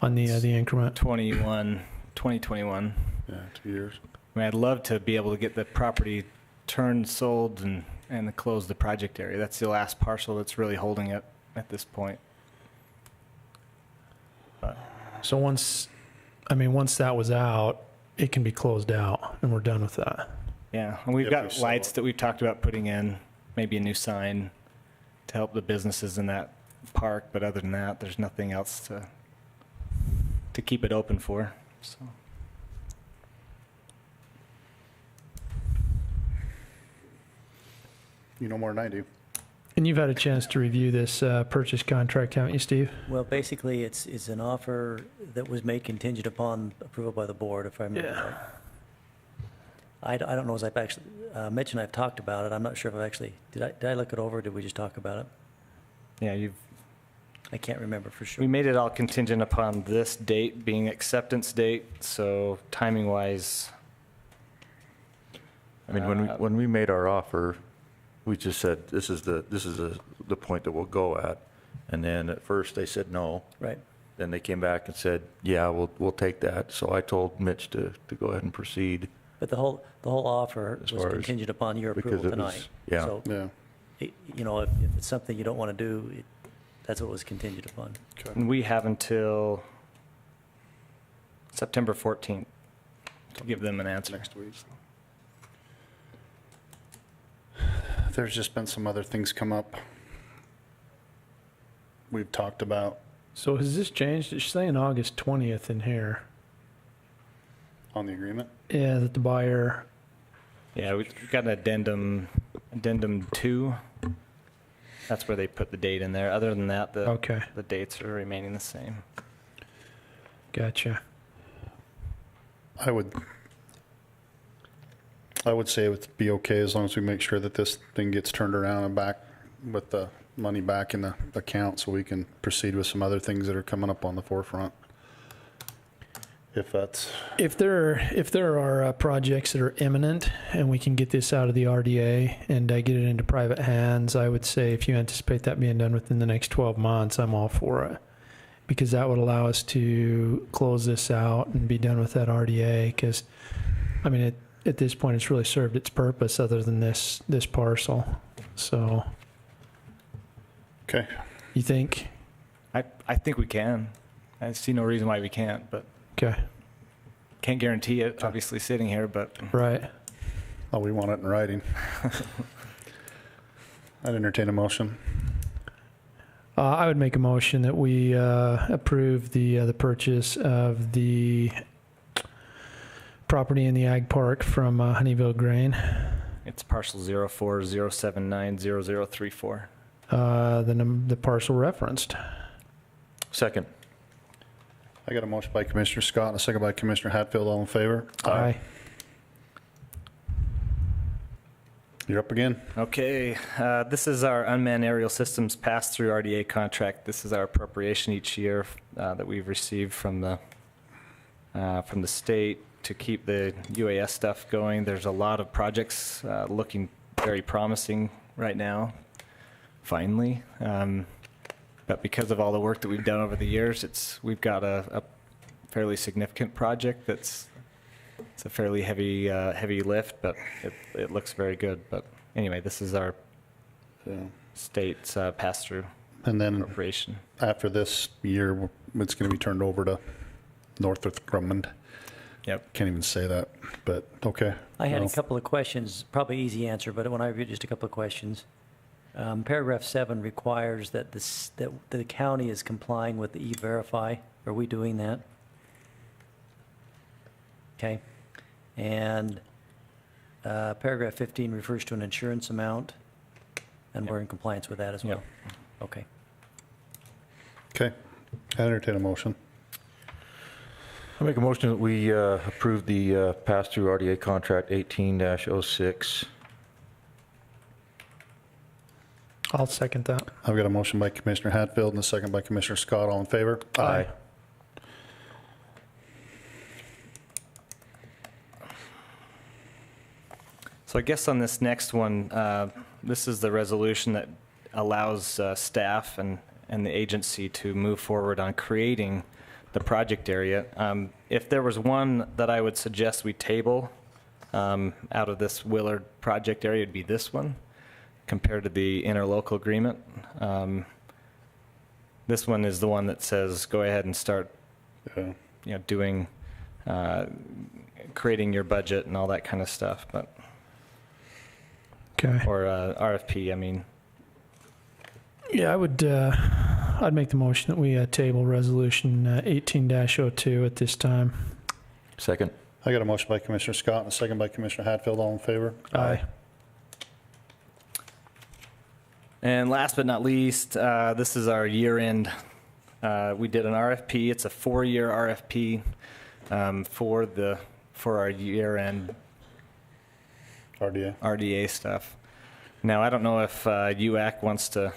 on the increment? 2021. Yeah, 2 years. I mean, I'd love to be able to get the property turned, sold, and close the project area. That's the last parcel that's really holding it at this point. But. So once that was out, it can be closed out, and we're done with that. Yeah, and we've got lights that we've talked about putting in, maybe a new sign to help the businesses in that park, but other than that, there's nothing else to keep it open for. So. You know more than I do. And you've had a chance to review this purchase contract, haven't you, Steve? Well, basically, it's an offer that was made contingent upon approval by the board, if I remember right. I don't know as I've actually, Mitch and I have talked about it. I'm not sure if I've actually, did I look it over, or did we just talk about it? Yeah, I can't remember for sure. We made it all contingent upon this date being acceptance date, so timing-wise. I mean, when we made our offer, we just said this is the point that we'll go at, and then at first they said no. Right. then they came back and said, yeah, we'll take that. So I told Mitch to go ahead and proceed. But the whole offer As was far as- contingent upon your because approval it was- tonight. yeah. So, Yeah. you know, if it's something you don't want to do, that's what it was contingent upon. And we have until September 14th to give them an answer. Next week. There's just been some other things come up we've talked about So has this changed? It's saying August 20th in here. on the agreement. Yeah, that the buyer, Yeah, we got an addendum 2. That's where they put the date in there. Other than that, Okay. the dates are remaining the same. gotcha. I would say it would be okay as long as we make sure that this thing gets turned around and back with the money back in the account so we can proceed with some other things that are coming up on the forefront. If that's, If there are projects that are imminent and we can get this out of the RDA and get it into private hands, I would say if you anticipate that being done within the next 12 months, I'm all for it. Because that would allow us to close this out and be done with that RDA. Because, I mean, at this point, it's really served its purpose other than this parcel. So, okay. you think? I think we can. I see no reason why we can't, but Okay. can't guarantee it, obviously, sitting here, but Right. Oh, we want it in writing. I'd entertain a motion. I would make a motion that we approve the purchase of the property in the ag park from Honeyville Grain. it's parcel 0407900034. The parcel referenced. Second. I got a motion by Commissioner Scott and a second by Commissioner Hatfield. All in favor? Aye. You're up again. Okay, this is our unmanned aerial systems pass-through RDA contract. This is our appropriation each year that we've received from the state to keep the UAS stuff going. There's a lot of projects looking very promising right now, finally. But because of all the work that we've done over the years, we've got a fairly significant project it's a fairly heavy lift, but it looks very good. But anyway, this is our state's pass-through And then appropriation. after this year, it's going to be turned over to Northrop Grumman. Yep. Can't even say that, but okay. I had Well, a couple of questions, probably easy answer, but when I read just a couple of questions. Paragraph 7 requires that that the county is complying with the E-Verify. Are we doing that? Okay. And paragraph 15 refers to an insurance amount, and we're in compliance with that as well. Okay. Okay. I entertain a motion. I make a motion that we approve the pass-through RDA contract 18-06. I'll second that. I've got a motion by Commissioner Hatfield and a second by Commissioner Scott. All in favor? Aye. So I guess on this next one, this is the resolution that allows staff and the agency to move forward on creating the project area. If there was one that I would suggest we table out of this Willard project area, it'd be this one compared to the interlocal agreement. This one is the one that says go ahead and start doing creating your budget and all that kind of stuff, but Okay. or RFP, I mean. Yeah, I'd make the motion that we table resolution 18-02 at this time. Second. I got a motion by Commissioner Scott and a second by Commissioner Hatfield. All in favor? Aye. And last but not least, this is our year-end. We did an RFP. It's a 4-year RFP for our year-end RDA stuff. Now, I don't know if UAC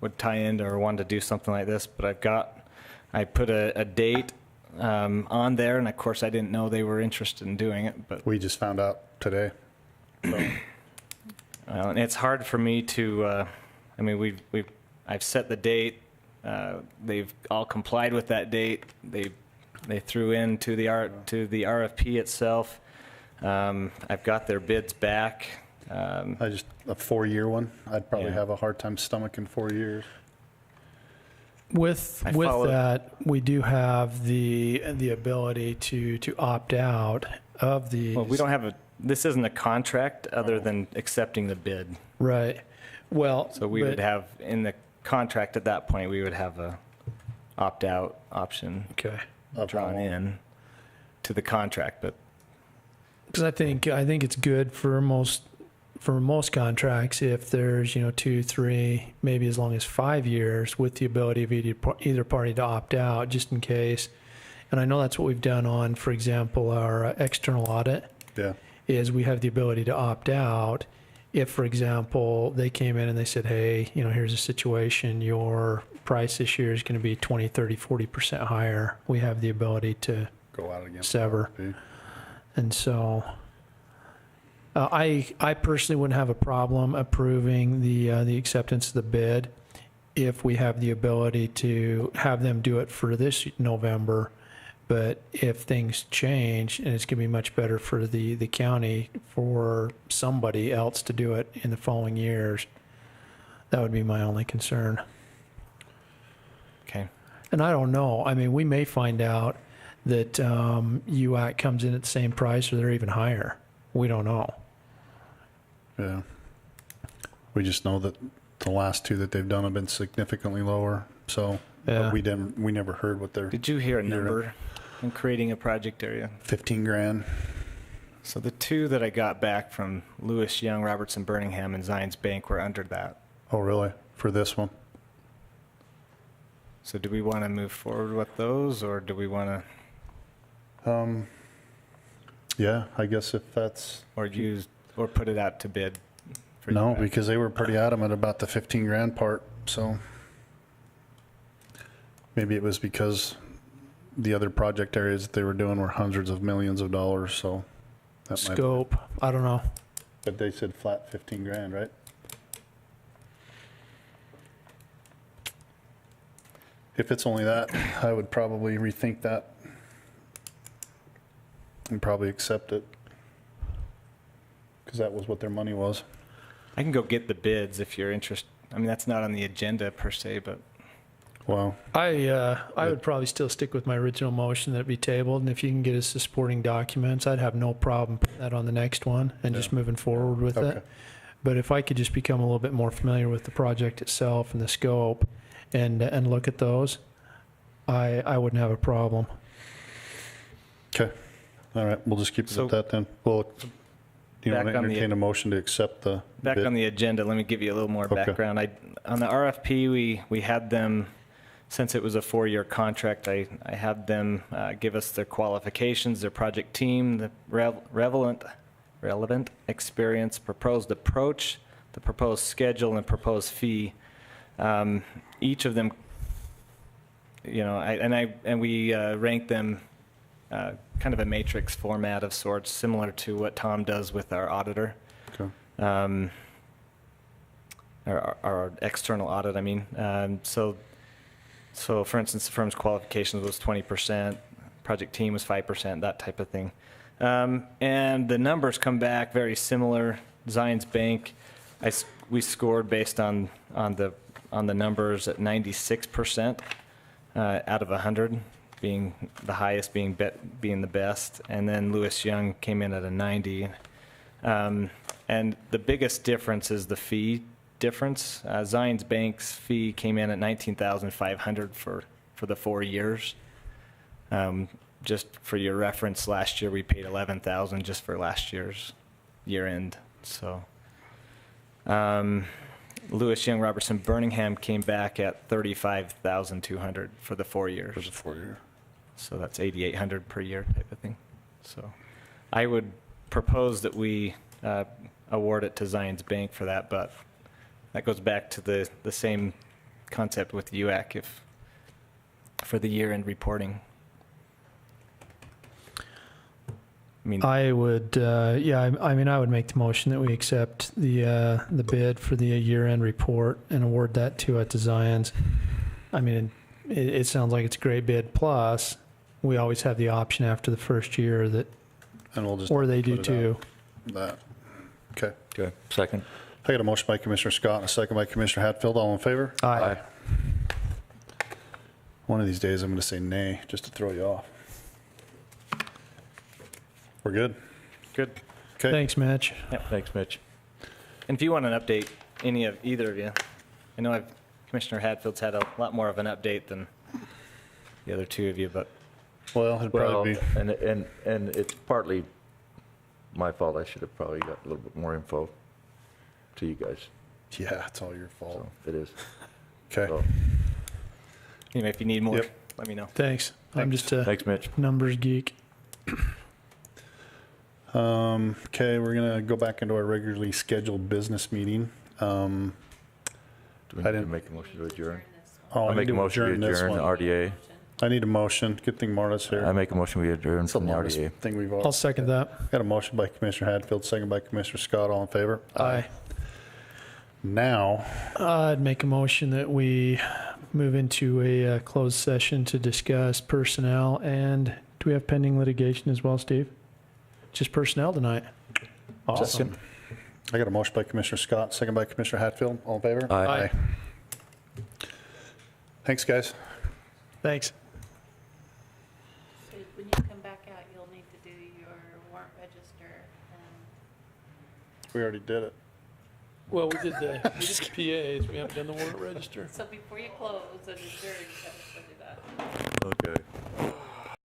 would tie in or want to do something like this, but I put a date on there, and of course, I didn't know they were interested in doing it. But we just found out today. So. And it's hard for me to. I've set the date They've all complied with that date. They threw into the RFP itself. I've got their bids back. A 4-year one, I'd probably have a hard time stomaching 4 years. With that, we do have the ability to opt out of these. Well, we don't have this isn't a contract other than accepting the bid. Right. Well, so we would have in the contract at that point, we would have a opt-out option drawn in to the contract, but because I think it's good for most contracts if there's 2, 3, maybe as long as 5 years with the ability of either party to opt out just in case. And I know that's what we've done on, for example, our external audit. Yeah. Is we have the ability to opt out if, for example, they came in and they said, hey, here's a situation, your price this year is going to be 20, 30, 40% higher. We have the ability to go out again, sever. And so I personally wouldn't have a problem approving the acceptance of the bid if we have the ability to have them do it for this November. But if things change and it's going to be much better for the county for somebody else to do it in the following years, that would be my only concern. Okay. And I don't know. I mean, we may find out that UAC comes in at the same price or they're even higher. We don't know. Yeah. We just know that the last 2 that they've done have been significantly lower. So yeah. we never heard what their. Did you hear a number in creating a project area? $15,000. So the 2 that I got back from Lewis Young, Robertson Birmingham, and Zions Bank were under that. Oh, really? For this one? So do we want to move forward with those, or do we want to? Yeah, I guess if that's. Or put it out to bid. No, because they were pretty adamant about the $15,000 part. So maybe it was because the other project areas that they were doing were hundreds of millions of dollars. So that scope, I don't know. But they said flat $15,000, right? If it's only that, I would probably rethink that and probably accept it because that was what their money was. I can go get the bids if you're interested. I mean, that's not on the agenda per se, but. Wow. I would probably still stick with my original motion that it be tabled, and if you can get us the supporting documents, I'd have no problem putting that on the next one and just moving forward with it. But if I could just become a little bit more familiar with the project itself and the scope and look at those, I wouldn't have a problem. Okay. All right. We'll just keep it at that then. Well, you know, entertain a motion to accept the bid. On the agenda, let me give you a little more background. On the RFP, we had them, since it was a 4-year contract, I had them give us their qualifications, their project team, the relevant experience, proposed approach, the proposed schedule, and proposed fee. Each of them, we ranked them kind of a matrix format of sorts, similar to what Tom does with our auditor. Okay. Our external audit, I mean. So for instance, the firm's qualifications was 20%, project team was 5%, that type of thing. And the numbers come back very similar. Zions Bank, we scored based on the numbers at 96% out of 100, being the highest, being the best, and then Lewis Young came in at a 90. And the biggest difference is the fee difference. Zions Bank's fee came in at $19,500 for the 4 years. Just for your reference, last year we paid $11,000 just for last year's year end. So Lewis Young Robertson Birmingham came back at $35,200 for the 4 years. For the 4 year. So that's $8,800 per year type of thing. So I would propose that we award it to Zions Bank for that, but that goes back to the same concept with UAC for the year-end reporting. I would, I would make the motion that we accept the bid for the year-end report and award that to Zions. I mean, it sounds like it's a great bid. Plus, we always have the option after the first year that, And we'll just. or they do put it too. out. That, okay. Okay, second. I got a motion by Commissioner Scott and a second by Commissioner Hatfield. All in favor? Aye. One of these days, I'm going to say nay, just to throw you off. We're good? Good. Okay. Thanks, Mitch. Yep, thanks, Mitch. And if you want an update, either of you, I know Commissioner Hadfield's had a lot more of an update than the other two of you, but. Well, it'd probably be. And it's partly my fault. I should have probably got a little bit more info to you guys. Yeah, it's all your fault. So it is. Okay. So, Anyway, if you need more, Yep. let me know. Thanks. I'm just a thanks, Mitch. numbers geek. Okay, we're going to go back into our regularly scheduled business meeting. Do we I need to didn't- make a motion to adjourn? Oh, I I make need a to motion to this adjourn one. the RDA. I need a motion. Good thing Marta's here. I make a motion we adjourn It's the from the longest RDA. thing we've I'll second that. Got a motion by Commissioner Hadfield, second by Commissioner Scott. All in favor? Aye. Now, I'd make a motion that we move into a closed session to discuss personnel. And do we have pending litigation as well, Steve? Just personnel tonight. Awesome. I got a motion by Commissioner Scott, second by Commissioner Hatfield. All in favor? Aye. Thanks, guys. Thanks. So when you come back out, you'll need to do your warrant register. We already did it. Well, we did the PAs. We haven't done the warrant register. So before you close and adjourn, you gotta still do that. Okay.